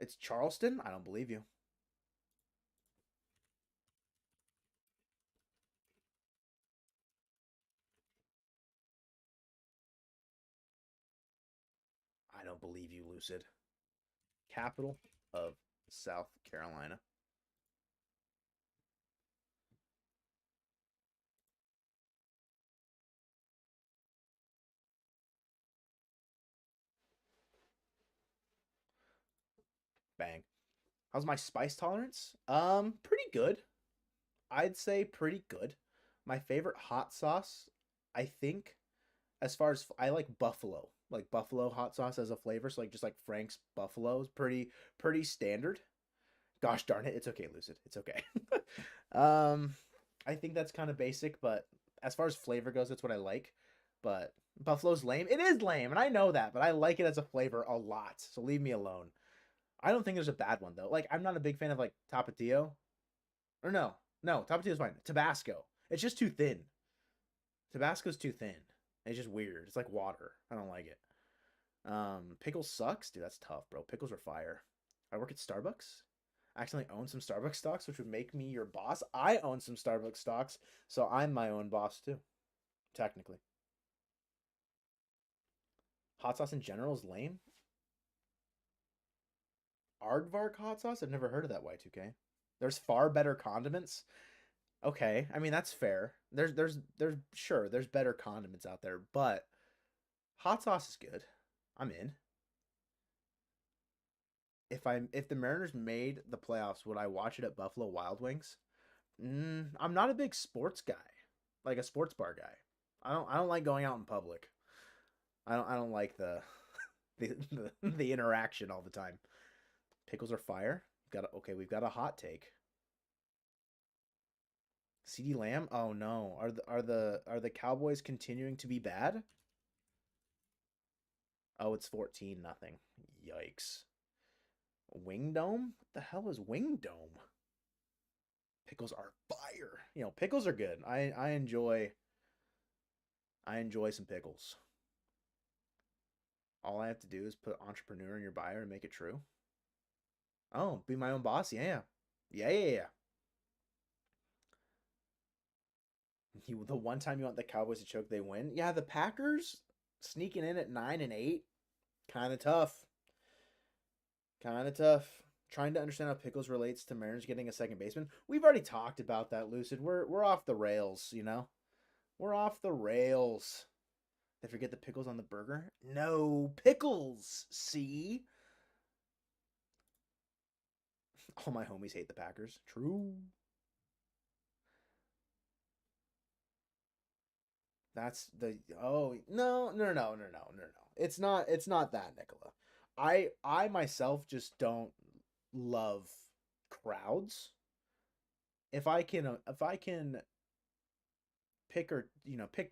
It's Charleston? I don't believe you. I don't believe you, Lucid. Capital of South Carolina. Bang. How's my spice tolerance? Pretty good. I'd say pretty good. My favorite hot sauce, I think, as far as I like buffalo hot sauce as a flavor. So like just like Frank's Buffalo is pretty standard. Gosh darn it, it's okay, Lucid. It's okay. um, I think that's kind of basic, but as far as flavor goes, that's what I like. But Buffalo's lame. It is lame, and I know that, but I like it as a flavor a lot. So leave me alone. I don't think there's a bad one though. Like I'm not a big fan of like Tapatio. Or no, Tapatio's fine. Tabasco. It's just too thin. Tabasco's too thin. It's just weird. It's like water. I don't like it. Pickles sucks, dude. That's tough, bro. Pickles are fire. I work at Starbucks. I actually own some Starbucks stocks, which would make me your boss. I own some Starbucks stocks, so I'm my own boss too, technically. Hot sauce in general is lame. Aardvark hot sauce? I've never heard of that Y2K. There's far better condiments. Okay, I mean that's fair. There's sure there's better condiments out there, but hot sauce is good. I'm in. If the Mariners made the playoffs, would I watch it at Buffalo Wild Wings? I'm not a big sports guy, like a sports bar guy. I don't like going out in public. I don't like the interaction all the time. Pickles are fire. We've got a hot take. CD Lamb? Oh no. Are the Cowboys continuing to be bad? Oh, it's 14-0. Yikes. Wing Dome? What the hell is Wing Dome? Pickles are fire. Pickles are good. I enjoy some pickles. All I have to do is put entrepreneur in your bio and make it true. Oh, be my own boss. Yeah. Yeah, yeah, yeah. The one time you want the Cowboys to choke, they win. Yeah, the Packers sneaking in at 9-8, kind of tough. Kind of tough. trying to understand how Pickles relates to Mariners getting a second baseman. We've already talked about that, Lucid. We're off the rails, you know? We're off the rails. Did I forget the pickles on the burger? No, pickles. See? All my homies hate the Packers. True. That's the no. It's not that, Nicola. I myself just don't love crowds. If I can pick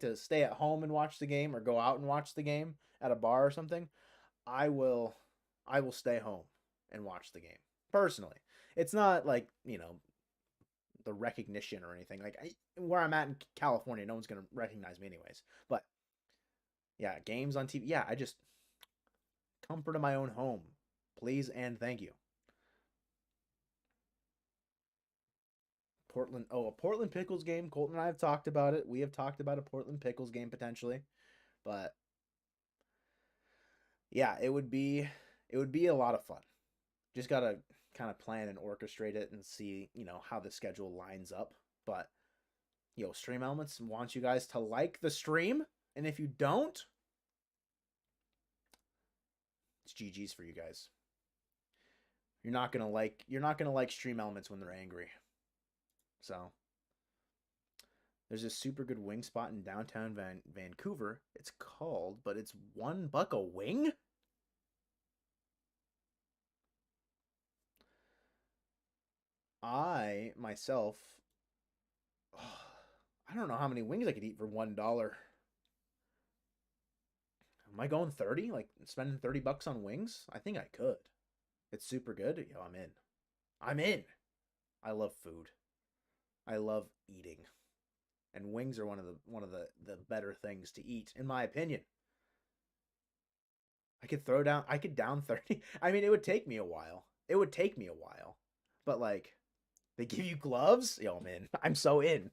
to stay at home and watch the game or go out and watch the game at a bar or something, I will I will stay home and watch the game. Personally. It's not like, the recognition or anything. Like where I'm at in California, no one's going to recognize me anyways. But yeah, games on TV. Yeah, I just comfort of my own home. Please and thank you. Portland. Oh, a Portland Pickles game. Colton and I have talked about it. We have talked about a Portland Pickles game potentially. But yeah, it would be a lot of fun. Just got to kind of plan and orchestrate it and see, how the schedule lines up. But Stream Elements wants you guys to like the stream, and if you don't, it's GG's for you guys. You're not gonna like Stream Elements when they're angry. So there's this super good wing spot in downtown Vancouver. It's called, but it's $1 a wing. I myself, I don't know how many wings I could eat for $1. Am I going 30? Like spending $30 on wings? I think I could. It's super good. Yo, I'm in. I'm in. I love food. I love eating. And wings are one of the better things to eat, in my opinion. I could down 30. I mean, it would take me a while. It would take me a while. But like they give you gloves? Yo, man, I'm so in.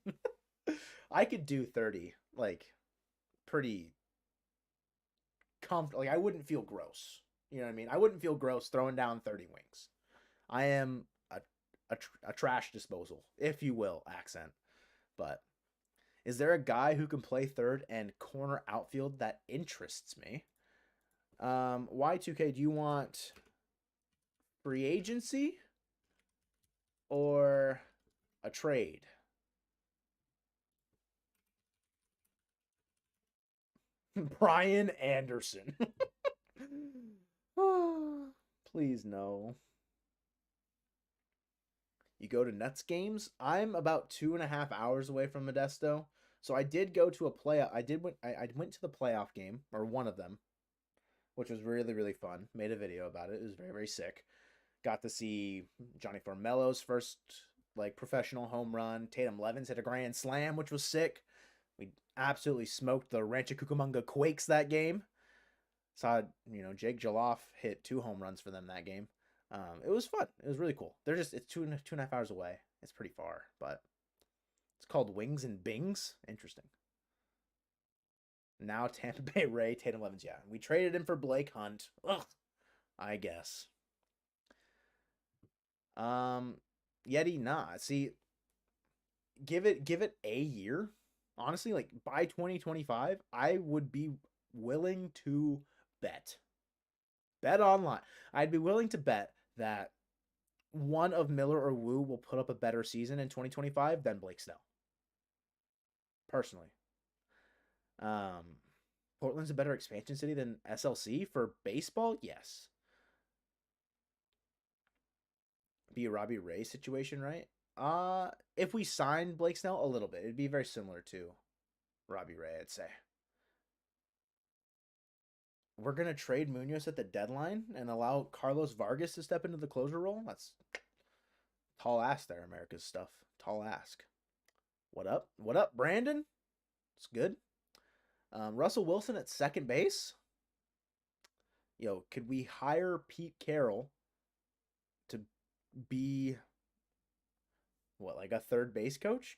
I could do 30 like pretty comfortable. Like I wouldn't feel gross. You know what I mean? I wouldn't feel gross throwing down 30 wings. I am a trash disposal, if you will, accent. But is there a guy who can play third and corner outfield that interests me? Y2K, do you want free agency or a trade? Brian Anderson. Please no. You go to Nets games. I'm about 2.5 hours away from Modesto, so I did go to a playoff. I went to the playoff game or one of them, which was really really fun. Made a video about it. It was very very sick. Got to see Johnny Formello's first like professional home run. Tatum Levins hit a grand slam, which was sick. We absolutely smoked the Rancho Cucamonga Quakes that game. Saw Jake Jaloff hit 2 home runs for them that game. It was fun. It was really cool. It's 2.5 hours away. It's pretty far, but it's called Wings and Bings. Interesting. Now Tampa Bay Ray, Tatum Levins. Yeah, we traded him for Blake Hunt. Ugh, I guess. Yeti, nah. See, give it a year. Honestly, like by 2025, I would be willing to bet online. I'd be willing to bet that one of Miller or Wu will put up a better season in 2025 than Blake Snell. Personally. Portland's a better expansion city than SLC for baseball? Yes. Be a Robbie Ray situation, right? If we signed Blake Snell, a little bit. It'd be very similar to Robbie Ray, I'd say. We're gonna trade Munoz at the deadline and allow Carlos Vargas to step into the closer role. That's tall ask there, America's stuff. Tall ask. What up? What up, Brandon? It's good. Russell Wilson at second base. Yo, could we hire Pete Carroll to be what, like a third base coach?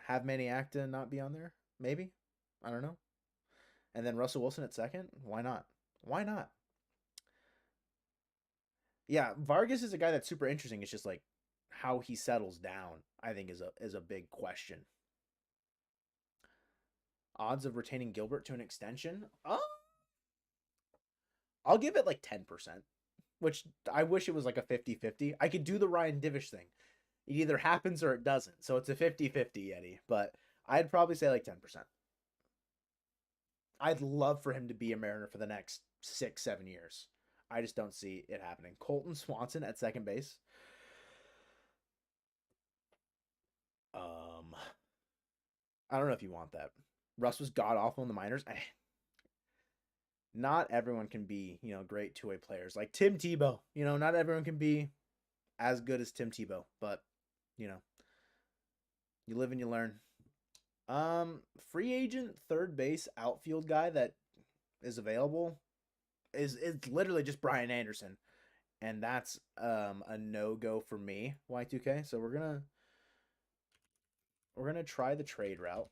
Have Manny Acta not be on there? Maybe. I don't know. And then Russell Wilson at second? Why not? Why not? Yeah, Vargas is a guy that's super interesting. It's just like how he settles down, I think is a big question. Odds of retaining Gilbert to an extension? I'll give it like 10%, which I wish it was like a 50-50. I could do the Ryan Divish thing. It either happens or it doesn't. So it's a 50-50, Eddie, but I'd probably say like 10%. I'd love for him to be a Mariner for the next 6-7 years. I just don't see it happening. Colton Swanson at second base. Um, I don't know if you want that. Russ was god awful in the minors. Not everyone can be, great two-way players like Tim Tebow. Not everyone can be as good as Tim Tebow, but you know, you live and you learn. Free agent third base outfield guy that is available is it's literally just Brian Anderson, and that's a no go for me. Y2K. So we're gonna try the trade route.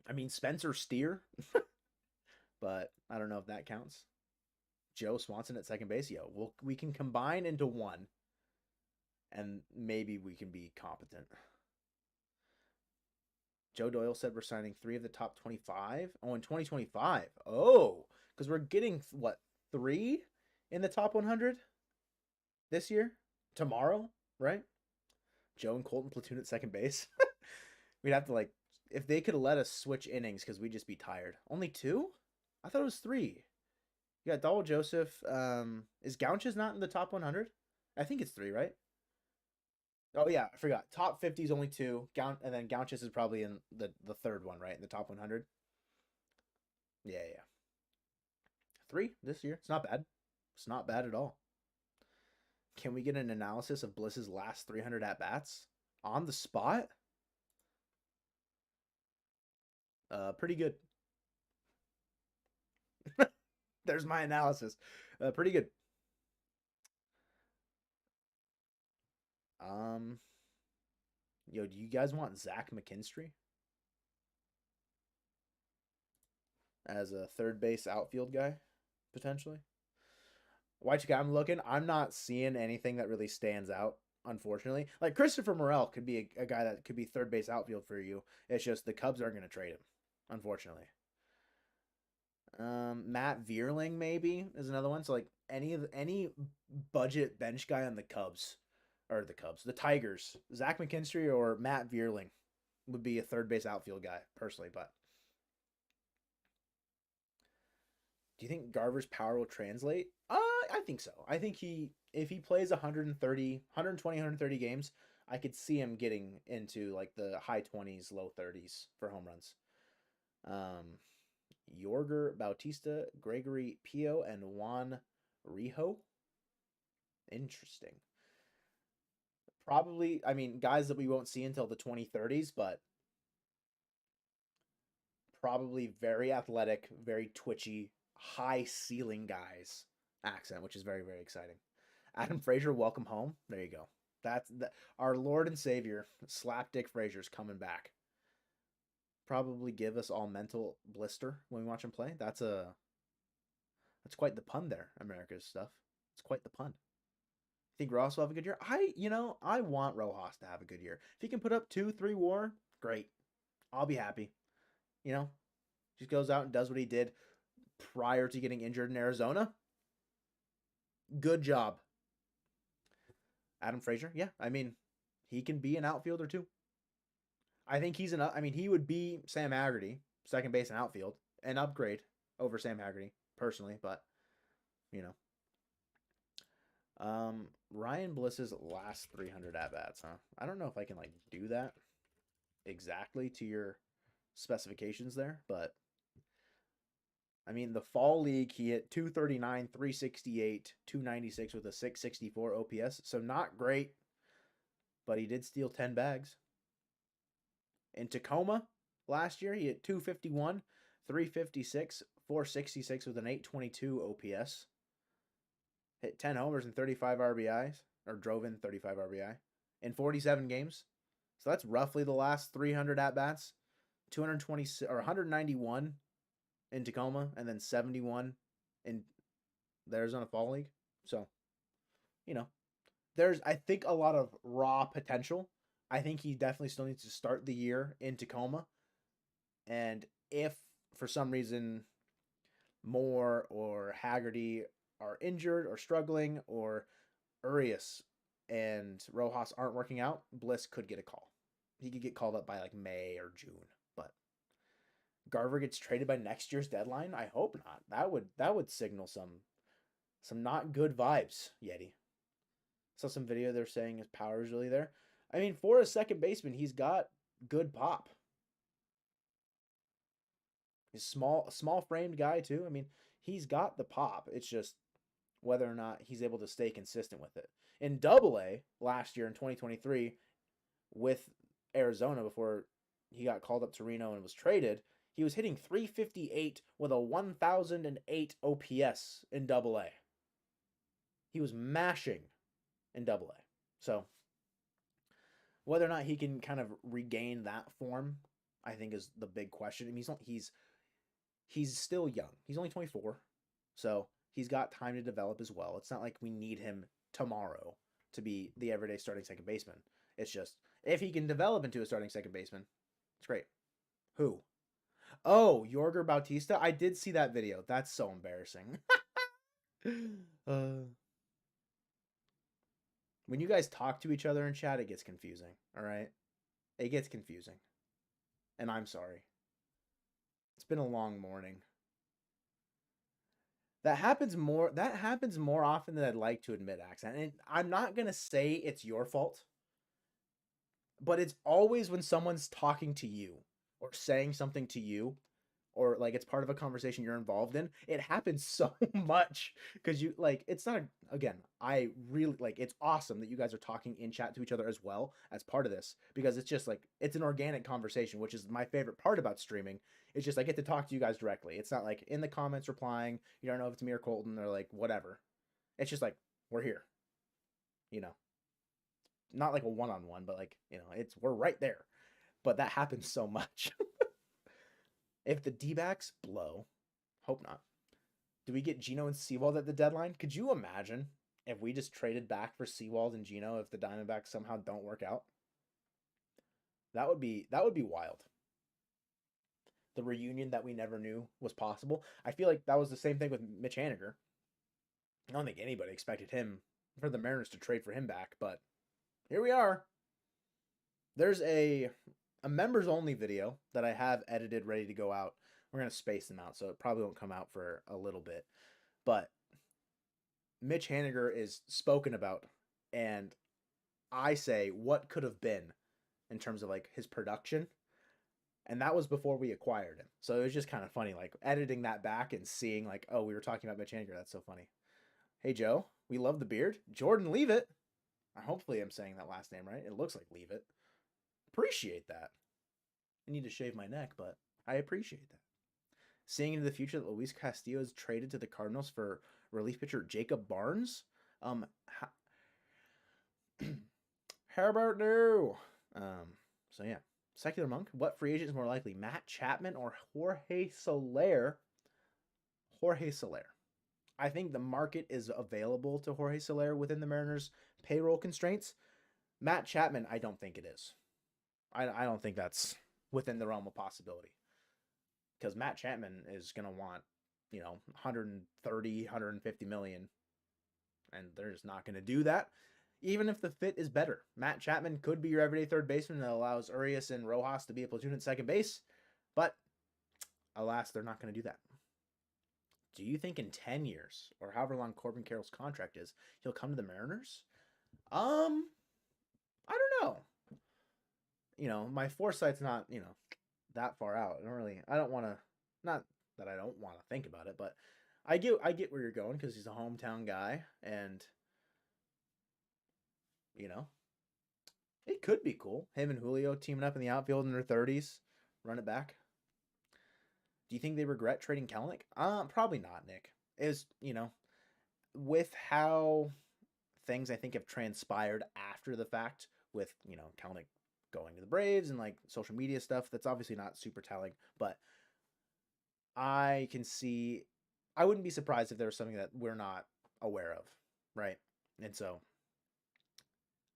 I mean Spencer Steer, but I don't know if that counts. Joe Swanson at second base. Yo, we can combine into one, and maybe we can be competent. Joe Doyle said we're signing 3 of the top 25. Oh, in 2025. Oh, because we're getting what 3 in the top 100 this year, tomorrow, right? Joe and Colton platoon at second base. We'd have to like if they could let us switch innings because we'd just be tired. Only 2? I thought it was 3. You got Dawel Joseph. Is Gouches not in the top 100? I think it's 3, right? Oh yeah, I forgot. Top 50 is only 2. And then Gouches is probably in the third one, right? In the top 100. Yeah, yeah. 3 this year. It's not bad. It's not bad at all. Can we get an analysis of Bliss's last 300 at bats on the spot? Pretty good. There's my analysis. Pretty good. Um, Yo, do you guys want Zach McKinstry as a third base outfield guy potentially? White guy I'm looking. I'm not seeing anything that really stands out. Unfortunately, like Christopher Morel could be a guy that could be third base outfield for you. It's just the Cubs aren't going to trade him, unfortunately. Matt Vierling maybe is another one. So like any budget bench guy on the Cubs or the Tigers, Zach McKinstry or Matt Vierling would be a third base outfield guy personally. But do you think Garver's power will translate? I think so. I think if he plays 130, 120, 130 games, I could see him getting into like the high 20s, low 30s for home runs. Yorger Bautista, Gregory Pio, and Juan Rijo. Interesting. Probably, I mean, guys that we won't see until the 2030s, but probably very athletic, very twitchy, high ceiling guys accent, which is very, very exciting. Adam Frazier, welcome home. There you go. That's our Lord and Savior, Slapdick Frazier's coming back. Probably give us all mental blister when we watch him play. That's quite the pun there, America's stuff. It's quite the pun. Think Ross will have a good year? I want Rojas to have a good year. If he can put up 2-3 WAR, great. I'll be happy. You know, just goes out and does what he did prior to getting injured in Arizona. Good job. Adam Frazier, yeah. I mean, he can be an outfielder too. I think he would be Sam Haggerty, second base and outfield, an upgrade over Sam Haggerty, personally, but, you know. Ryan Bliss's last 300 at-bats, huh? I don't know if I can, like, do that exactly to your specifications there, but I mean, the fall league, he hit 239, 368, 296 with a 664 OPS. So not great, but he did steal 10 bags. In Tacoma last year, he hit 251, 356, 466 with an 822 OPS. Hit 10 homers and 35 RBIs, or drove in 35 RBI in 47 games. So that's roughly the last 300 at-bats. 220 or 191 in Tacoma, and then 71 in the Arizona Fall League. So, you know, there's, I think, a lot of raw potential. I think he definitely still needs to start the year in Tacoma. And if for some reason Moore or Haggerty are injured or struggling, or Urias and Rojas aren't working out, Bliss could get a call. He could get called up by like May or June. But Garver gets traded by next year's deadline? I hope not. That would signal some not good vibes, Yeti. Saw some video they're saying his power is really there. I mean, for a second baseman, he's got good pop. He's small framed guy too. I mean, he's got the pop. It's just whether or not he's able to stay consistent with it. In Double A last year in 2023 with Arizona before he got called up to Reno and was traded, he was hitting 358 with a 1008 OPS in Double A. He was mashing in Double A. So whether or not he can kind of regain that form, I think is the big question. I mean, he's still young. He's only 24. So he's got time to develop as well. It's not like we need him tomorrow to be the everyday starting second baseman. It's just if he can develop into a starting second baseman, it's great. Who? Oh, Yorger Bautista. I did see that video. That's so embarrassing. When you guys talk to each other in chat, it gets confusing. All right, it gets confusing, and I'm sorry. It's been a long morning. That happens more often than I'd like to admit, Accent. And I'm not going to say it's your fault, but it's always when someone's talking to you or saying something to you, or like it's part of a conversation you're involved in. It happens so much because you like, it's not, again, I really like, it's awesome that you guys are talking in chat to each other as well as part of this, because it's just like, it's an organic conversation, which is my favorite part about streaming. It's just I get to talk to you guys directly. It's not like in the comments replying, you don't know if it's me or Colton or like whatever. It's just like, we're here, you know, not like a one-on-one, but like, you know, we're right there. But that happens so much. If the D-backs blow, hope not, do we get Gino and Seawald at the deadline? Could you imagine if we just traded back for Seawald and Gino if the Diamondbacks somehow don't work out? That would be wild. The reunion that we never knew was possible. I feel like that was the same thing with Mitch Haniger. I don't think anybody expected him for the Mariners to trade for him back, but here we are. There's a members only video that I have edited ready to go out. We're going to space them out, so it probably won't come out for a little bit. But Mitch Haniger is spoken about, and I say what could have been in terms of like his production. And that was before we acquired him. So it was just kind of funny, like editing that back and seeing like, oh, we were talking about Mitch Haniger. That's so funny. Hey, Joe, we love the beard. Jordan, leave it. Hopefully I'm saying that last name right. It looks like leave it. Appreciate that. I need to shave my neck, but I appreciate that. Seeing into the future that Luis Castillo is traded to the Cardinals for relief pitcher Jacob Barnes. Herbert, no. So yeah. Secular Monk, what free agent is more likely, Matt Chapman or Jorge Soler? Jorge Soler. I think the market is available to Jorge Soler within the Mariners' payroll constraints. Matt Chapman, I don't think it is. I don't think that's within the realm of possibility. Because Matt Chapman is going to want, 130, 150 million. And they're just not going to do that. Even if the fit is better. Matt Chapman could be your everyday third baseman that allows Urias and Rojas to be a platoon at second base. But, alas, they're not going to do that. Do you think in 10 years, or however long Corbin Carroll's contract is, he'll come to the Mariners? I don't know. My foresight's not, that far out. I don't want to, not that I don't want to think about it, but I get where you're going because he's a hometown guy, and it could be cool. Him and Julio teaming up in the outfield in their 30s, run it back. Do you think they regret trading Kelenic? Probably not, Nick. Is with how things I think have transpired after the fact, with Kelenic going to the Braves and like social media stuff, that's obviously not super telling, but I can see I wouldn't be surprised if there was something that we're not aware of, right? And so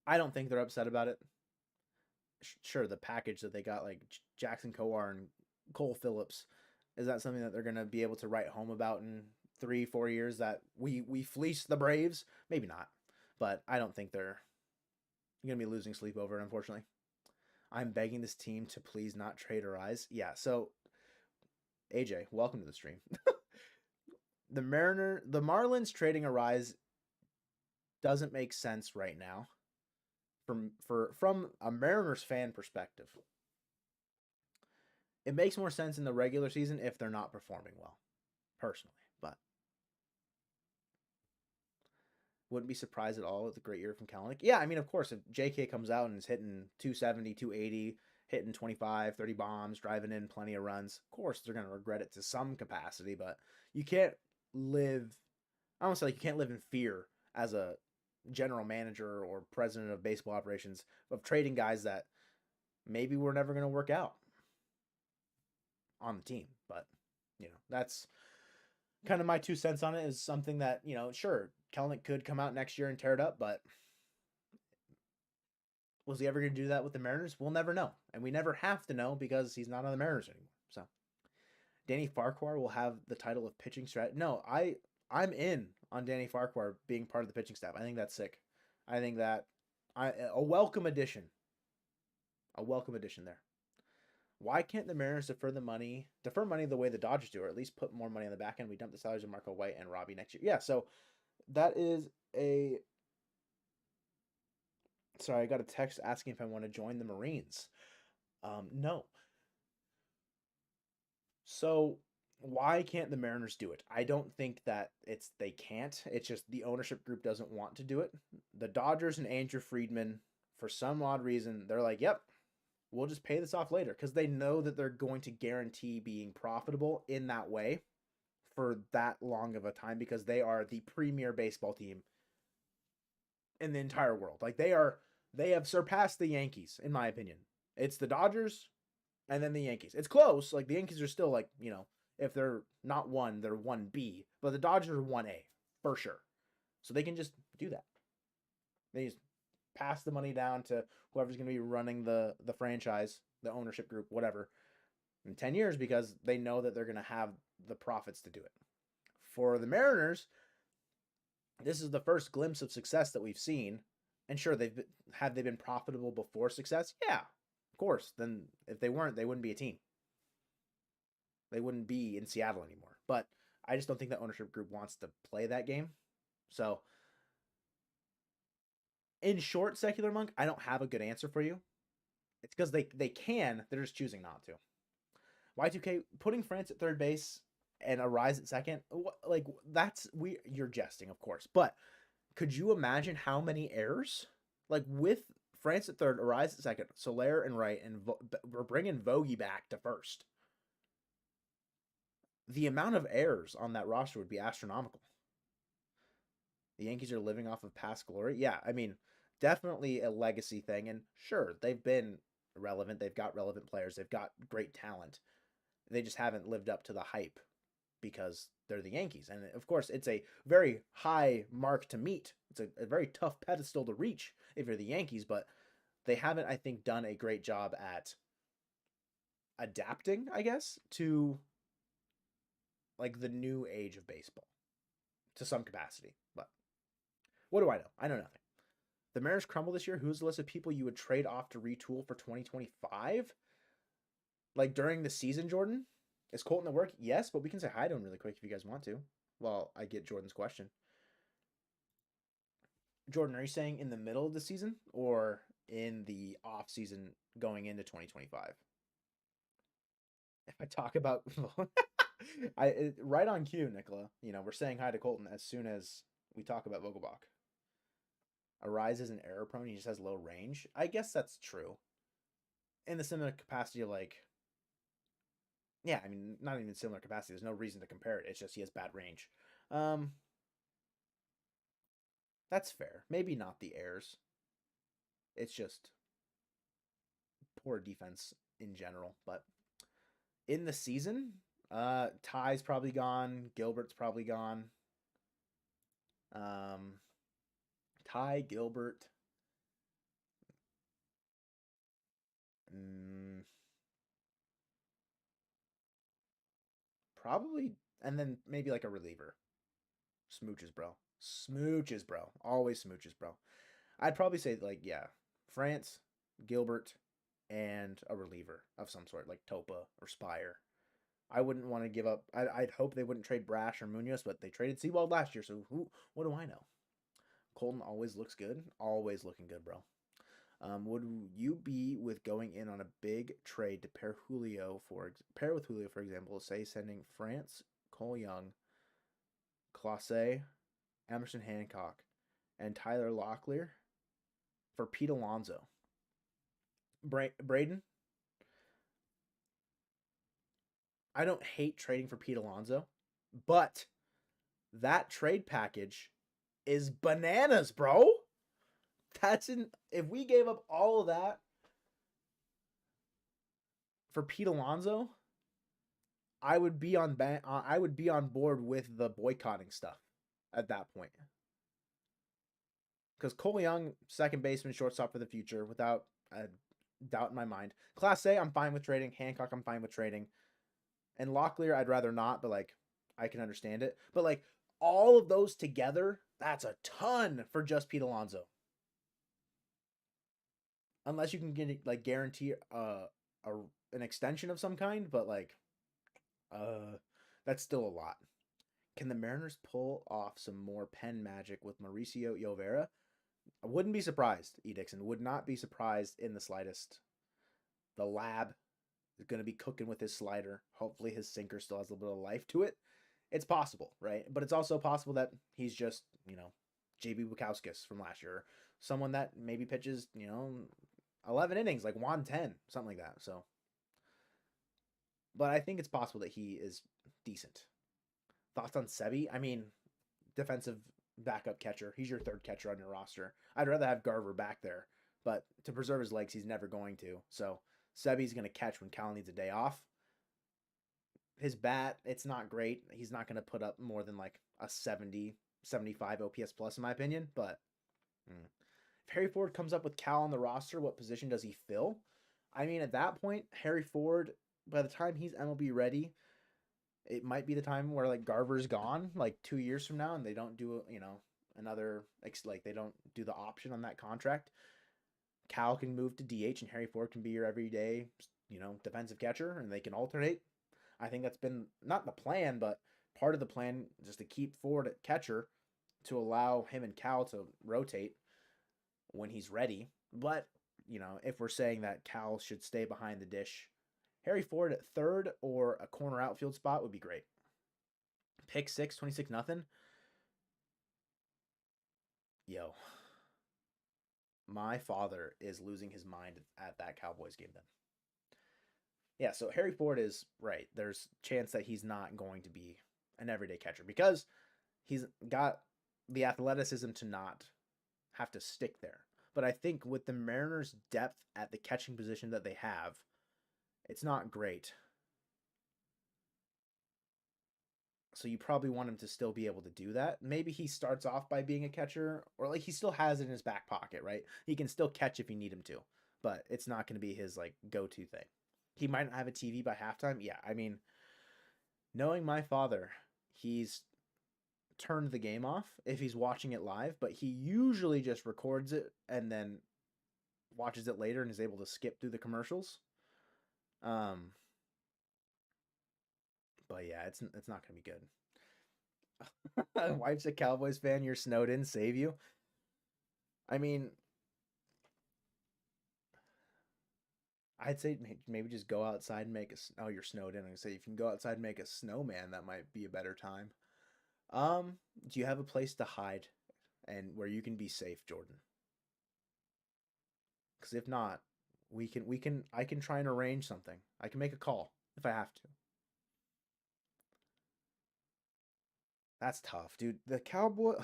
I don't think they're upset about it. Sure, the package that they got, like Jackson Kowar and Cole Phillips, is that something that they're going to be able to write home about in 3-4 years, that we fleeced the Braves? Maybe not, but I don't think they're going to be losing sleep over it, unfortunately. I'm begging this team to please not trade Arraez. Yeah, so AJ, welcome to the stream. The Marlins trading Arraez doesn't make sense right now from a Mariners fan perspective. It makes more sense in the regular season if they're not performing well, personally. But wouldn't be surprised at all with a great year from Kalanick. Yeah, I mean, of course, if JK comes out and is hitting 270, 280, hitting 25, 30 bombs, driving in plenty of runs, of course they're going to regret it to some capacity, but you can't live, I don't say like you can't live in fear as a general manager or president of baseball operations of trading guys that maybe we're never going to work out on the team. But, that's kind of my 2 cents on it. Is something that, sure, Kelnick could come out next year and tear it up, but was he ever going to do that with the Mariners? We'll never know. And we never have to know because he's not on the Mariners anymore. So Danny Farquhar will have the title of pitching strat. No, I'm in on Danny Farquhar being part of the pitching staff. I think that's sick. I think that a welcome addition. A welcome addition there. Why can't the Mariners defer money the way the Dodgers do, or at least put more money on the back end? We dump the salaries of Marco White and Robbie next year. Yeah, so that is a... Sorry, I got a text asking if I want to join the Marines. No. So why can't the Mariners do it? I don't think that they can't. It's just the ownership group doesn't want to do it. The Dodgers and Andrew Friedman, for some odd reason, they're like, yep, we'll just pay this off later, because they know that they're going to guarantee being profitable in that way for that long of a time, because they are the premier baseball team in the entire world. Like they have surpassed the Yankees, in my opinion. It's the Dodgers and then the Yankees. It's close. Like the Yankees are still like, if they're not one, they're 1B, but the Dodgers are 1A for sure. So they can just do that. They just pass the money down to whoever's going to be running the franchise, the ownership group, whatever, in 10 years, because they know that they're going to have the profits to do it. For the Mariners, this is the first glimpse of success that we've seen. And sure, they been profitable before success? Yeah, of course. Then if they weren't, they wouldn't be a team. They wouldn't be in Seattle anymore. But I just don't think that ownership group wants to play that game. So in short, Secular Monk, I don't have a good answer for you. It's because they can, they're just choosing not to. Y2K, putting France at third base and Arraez at second, like you're jesting, of course. But could you imagine how many errors? Like with France at third, Arraez at second, Soler and right, and we're bringing Vogie back to first. The amount of errors on that roster would be astronomical. The Yankees are living off of past glory. Yeah, I mean, definitely a legacy thing. And sure, they've been relevant. They've got relevant players. They've got great talent. They just haven't lived up to the hype because they're the Yankees. And of course, it's a very high mark to meet. It's a very tough pedestal to reach if you're the Yankees, but they haven't, I think, done a great job at adapting, I guess, to like the new age of baseball to some capacity. But what do I know? I know nothing. The Mariners crumble this year. Who's the list of people you would trade off to retool for 2025? Like during the season, Jordan? Is Colton at work? Yes, but we can say hi to him really quick if you guys want to. Well, I get Jordan's question. Jordan, are you saying in the middle of the season or in the off season going into 2025? If I talk about right on cue, Nicola. We're saying hi to Colton as soon as we talk about Vogelbach. Arraez isn't error prone. He just has low range. I guess that's true. In the similar capacity of like, yeah, I mean, not even similar capacity. There's no reason to compare it. It's just he has bad range. That's fair. Maybe not the errors. It's just poor defense in general. But in the season, Ty's probably gone. Gilbert's probably gone. Um, Ty, Gilbert. Mm, probably, and then maybe like a reliever. Smooches, bro. Smooches, bro. Always smooches, bro. I'd probably say like yeah, France, Gilbert, and a reliever of some sort like Topa or Spire. I wouldn't want to give up. I'd hope they wouldn't trade Brash or Munoz, but they traded Seawald last year, so who? What do I know? Colton always looks good. Always looking good, bro. Would you be with going in on a big trade to pair with Julio, for example, say sending France, Cole Young, Clase, Emerson Hancock, and Tyler Locklear for Pete Alonso? Braden, I don't hate trading for Pete Alonso, but that trade package is bananas, bro. If we gave up all of that for Pete Alonso, I would be on board with the boycotting stuff at that point. Because Cole Young, second baseman, shortstop for the future, without a doubt in my mind. Class A, I'm fine with trading. Hancock, I'm fine with trading. And Locklear, I'd rather not, but like I can understand it. But like all of those together, that's a ton for just Pete Alonso. Unless you can get like guarantee a an extension of some kind, but like uh that's still a lot. Can the Mariners pull off some more pen magic with Mauricio Llovera? I wouldn't be surprised, E. Dixon. Would not be surprised in the slightest. The lab is going to be cooking with his slider. Hopefully his sinker still has a little bit of life to it. It's possible, right? But it's also possible that he's just, JB Bukowskis from last year. Someone that maybe pitches, 11 innings, like Juan 10, something like that. So, but I think it's possible that he is decent. Thoughts on Sebi? I mean, defensive backup catcher. He's your third catcher on your roster. I'd rather have Garver back there, but to preserve his legs, he's never going to. So Sebi's going to catch when Cal needs a day off. His bat, it's not great. He's not going to put up more than like a 70, 75 OPS plus, in my opinion. But if Harry Ford comes up with Cal on the roster, what position does he fill? I mean, at that point, Harry Ford, by the time he's MLB ready, it might be the time where like Garver's gone, like 2 years from now, and they don't do another like they don't do the option on that contract. Cal can move to DH, and Harry Ford can be your everyday defensive catcher, and they can alternate. I think that's been not the plan, but part of the plan just to keep Ford at catcher to allow him and Cal to rotate when he's ready. But if we're saying that Cal should stay behind the dish, Harry Ford at third or a corner outfield spot would be great. Pick 6, 26 nothing. Yo, my father is losing his mind at that Cowboys game then. Yeah, so Harry Ford is right. There's chance that he's not going to be an everyday catcher because he's got the athleticism to not have to stick there. But I think with the Mariners' depth at the catching position that they have, it's not great. So you probably want him to still be able to do that. Maybe he starts off by being a catcher, or like he still has it in his back pocket, right? He can still catch if you need him to, but it's not going to be his like go-to thing. He might not have a TV by halftime. Yeah, I mean, knowing my father, he's turned the game off if he's watching it live, but he usually just records it and then watches it later and is able to skip through the commercials. Um, but yeah, it's not gonna be good. Wife's a Cowboys fan. You're snowed in. Save you. I mean, I'd say maybe just go outside and make a. Oh, you're snowed in. I say if you can go outside and make a snowman, that might be a better time. Do you have a place to hide, and where you can be safe, Jordan? Because if not, we can I can try and arrange something. I can make a call if I have to. That's tough, dude. The Cowboy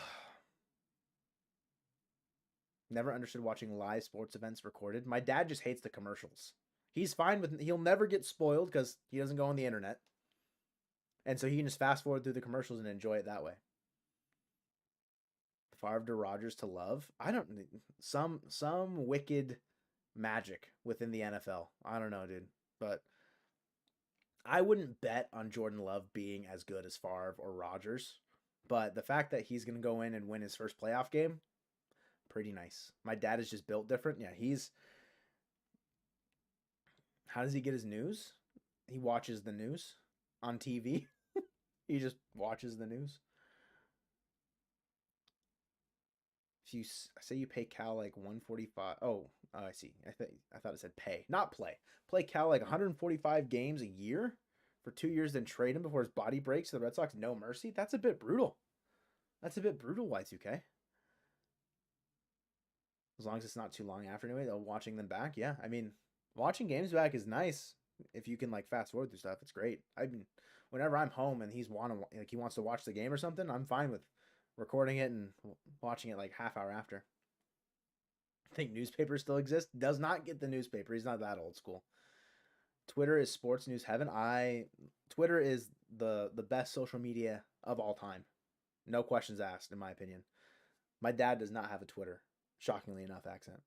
never understood watching live sports events recorded. My dad just hates the commercials. He'll never get spoiled because he doesn't go on the internet. And so he can just fast forward through the commercials and enjoy it that way. Favre to Rodgers to Love. I don't some wicked magic within the NFL. I don't know, dude. But I wouldn't bet on Jordan Love being as good as Favre or Rodgers. But the fact that he's going to go in and win his first playoff game, pretty nice. My dad is just built different. Yeah, he's. How does he get his news? He watches the news on TV. He just watches the news. If you say you pay Cal like 145, I see. I thought it said pay, not play. Play Cal like 145 games a year for 2 years, then trade him before his body breaks to the Red Sox. No mercy. That's a bit brutal. That's a bit brutal, Y2K. As long as it's not too long after anyway, though, watching them back, yeah. I mean, watching games back is nice if you can like fast forward through stuff. It's great. I mean, whenever I'm home and he wants to watch the game or something, I'm fine with recording it and watching it like half hour after. I think newspapers still exist. Does not get the newspaper. He's not that old school. Twitter is sports news heaven. Twitter is the best social media of all time. No questions asked, in my opinion. My dad does not have a Twitter. Shockingly enough, accent.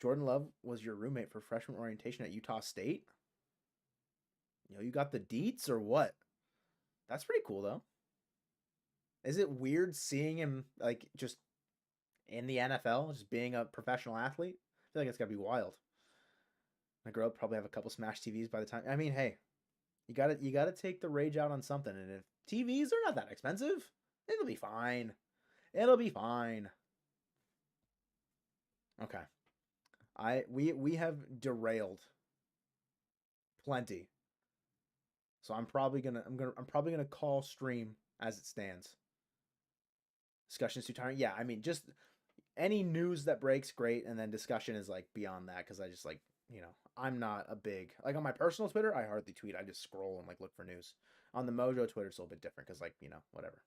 Jordan Love was your roommate for freshman orientation at Utah State? You got the deets or what? That's pretty cool, though. Is it weird seeing him, like, just in the NFL, just being a professional athlete? I feel like it's got to be wild. I grow up, probably have a couple Smash TVs by the time. I mean, hey, you gotta take the rage out on something. And if TVs are not that expensive, it'll be fine. It'll be fine. Okay. We have derailed plenty. So I'm probably gonna call stream as it stands. Discussion's too tiring. Yeah, I mean, just any news that breaks, great, and then discussion is like beyond that because I just like, I'm not a big like on my personal Twitter, I hardly tweet. I just scroll and like look for news. On the Mojo Twitter, it's a little bit different because like, whatever.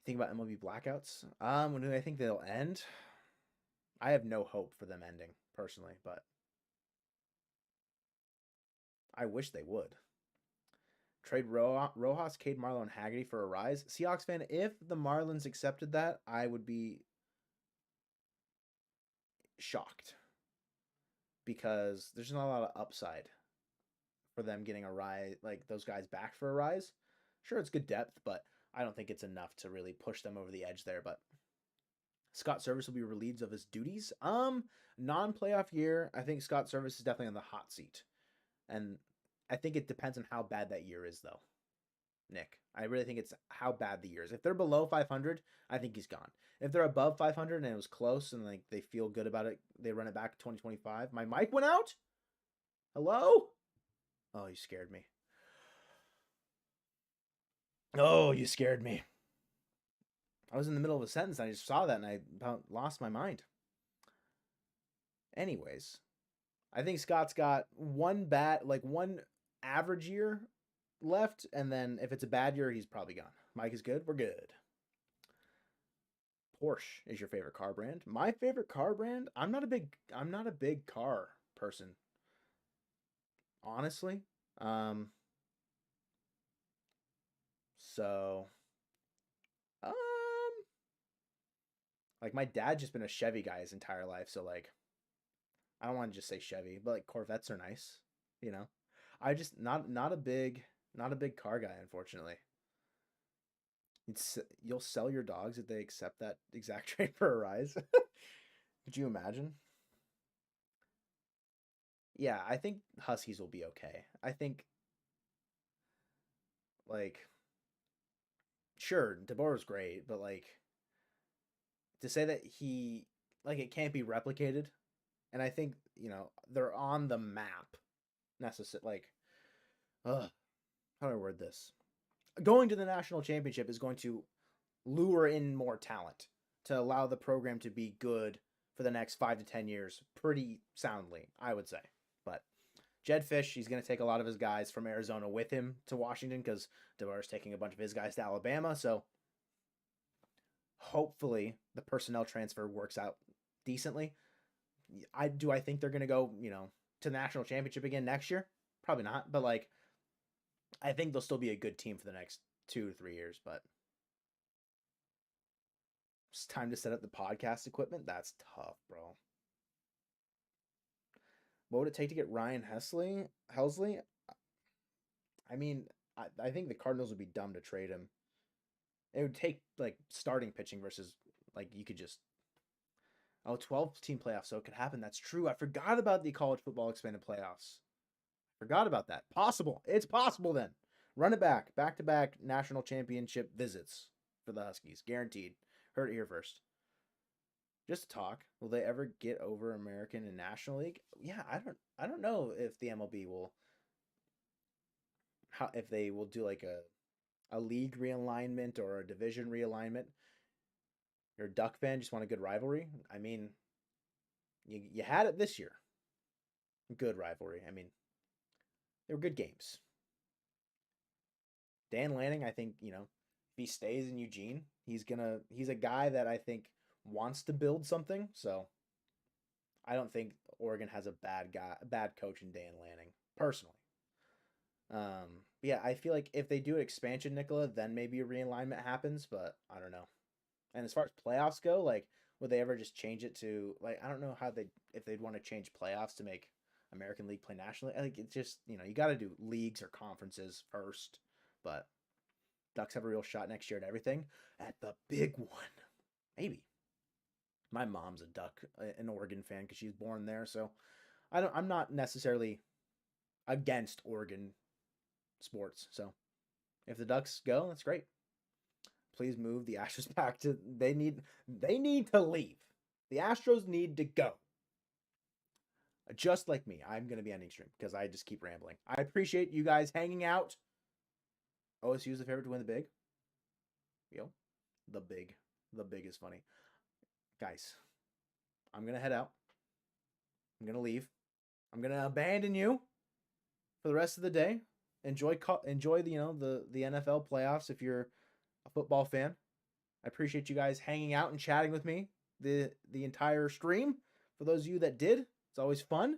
Think about MLB blackouts. When do I think they'll end? I have no hope for them ending, personally, but I wish they would. Trade Rojas, Cade Marlowe, and Haggerty for Arraez. Seahawks fan, if the Marlins accepted that, I would be shocked. Because there's not a lot of upside for them getting Arraez, like those guys back for Arraez. Sure, it's good depth, but I don't think it's enough to really push them over the edge there, but Scott Service will be relieved of his duties. Non-playoff year, I think Scott Service is definitely on the hot seat. And I think it depends on how bad that year is, though, Nick. I really think it's how bad the year is. If they're below 500, I think he's gone. If they're above 500 and it was close and like they feel good about it, they run it back to 2025. My mic went out? Hello? Oh, you scared me. Oh, you scared me. I was in the middle of a sentence. And I just saw that and I about lost my mind. Anyways, I think Scott's got one average year left, and then if it's a bad year, he's probably gone. Mike is good. We're good. Porsche is your favorite car brand. My favorite car brand. I'm not a big car person, honestly. So, like my dad just been a Chevy guy his entire life, so like, I don't want to just say Chevy, but like Corvettes are nice, I just not a big car guy, unfortunately. You'll sell your dogs if they accept that exact trade for Arraez. Could you imagine? Yeah, I think Huskies will be okay. I think like sure, DeBoer's great, but like to say that he like it can't be replicated, and I think they're on the map. Necessary like, how do I word this? Going to the national championship is going to lure in more talent to allow the program to be good for the next 5 to 10 years pretty soundly, I would say. But Jed Fish, he's going to take a lot of his guys from Arizona with him to Washington because DeBoer's taking a bunch of his guys to Alabama. So hopefully the personnel transfer works out decently. I think they're going to go, to the national championship again next year? Probably not. But like, I think they'll still be a good team for the next 2 to 3 years, but it's time to set up the podcast equipment. That's tough, bro. What would it take to get Ryan Helsley? I mean, I think the Cardinals would be dumb to trade him. It would take like starting pitching versus like you could just 12 team playoffs, so it could happen. That's true. I forgot about the college football expanded playoffs. Forgot about that. Possible. It's possible then. Run it back. Back to back national championship visits for the Huskies. Guaranteed. Heard it here first. Just talk. Will they ever get over American and National League? Yeah, I don't know if the MLB will how if they will do like a league realignment or a division realignment. You're a Duck fan, just want a good rivalry. I mean, you had it this year. Good rivalry. I mean, they were good games. Dan Lanning, I think, if he stays in Eugene, he's a guy that I think wants to build something. So I don't think Oregon has a bad coach in Dan Lanning, personally. Yeah, I feel like if they do an expansion, Nicola, then maybe a realignment happens, but I don't know. And as far as playoffs go, like, would they ever just change it to like I don't know how they if they'd want to change playoffs to make American League play nationally. I think it's just you got to do leagues or conferences first, but Ducks have a real shot next year at everything. At the big one, maybe. My mom's a Duck, an Oregon fan because she's born there, so I'm not necessarily against Oregon sports. So if the Ducks go, that's great. Please move the Astros back to they need to leave. The Astros need to go. Just like me, I'm going to be ending stream because I just keep rambling. I appreciate you guys hanging out. OSU is the favorite to win the big. Yo, the big. The big is funny. Guys, I'm going to head out. I'm going to leave. I'm going to abandon you for the rest of the day. Enjoy the NFL playoffs if you're a football fan. I appreciate you guys hanging out and chatting with me the entire stream. For those of you that did, it's always fun.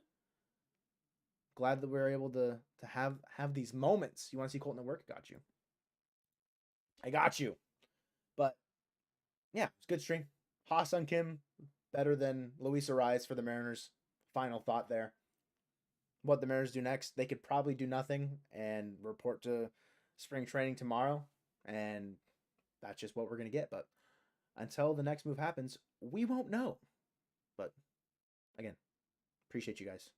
Glad that we were able to have these moments. You want to see Colton at work? Got you. I got you. But yeah, it's a good stream. Ha-Seong Kim better than Luis Arraez for the Mariners. Final thought there. What the Mariners do next? They could probably do nothing and report to spring training tomorrow, and that's just what we're gonna get. But until the next move happens, we won't know. But again, appreciate you guys.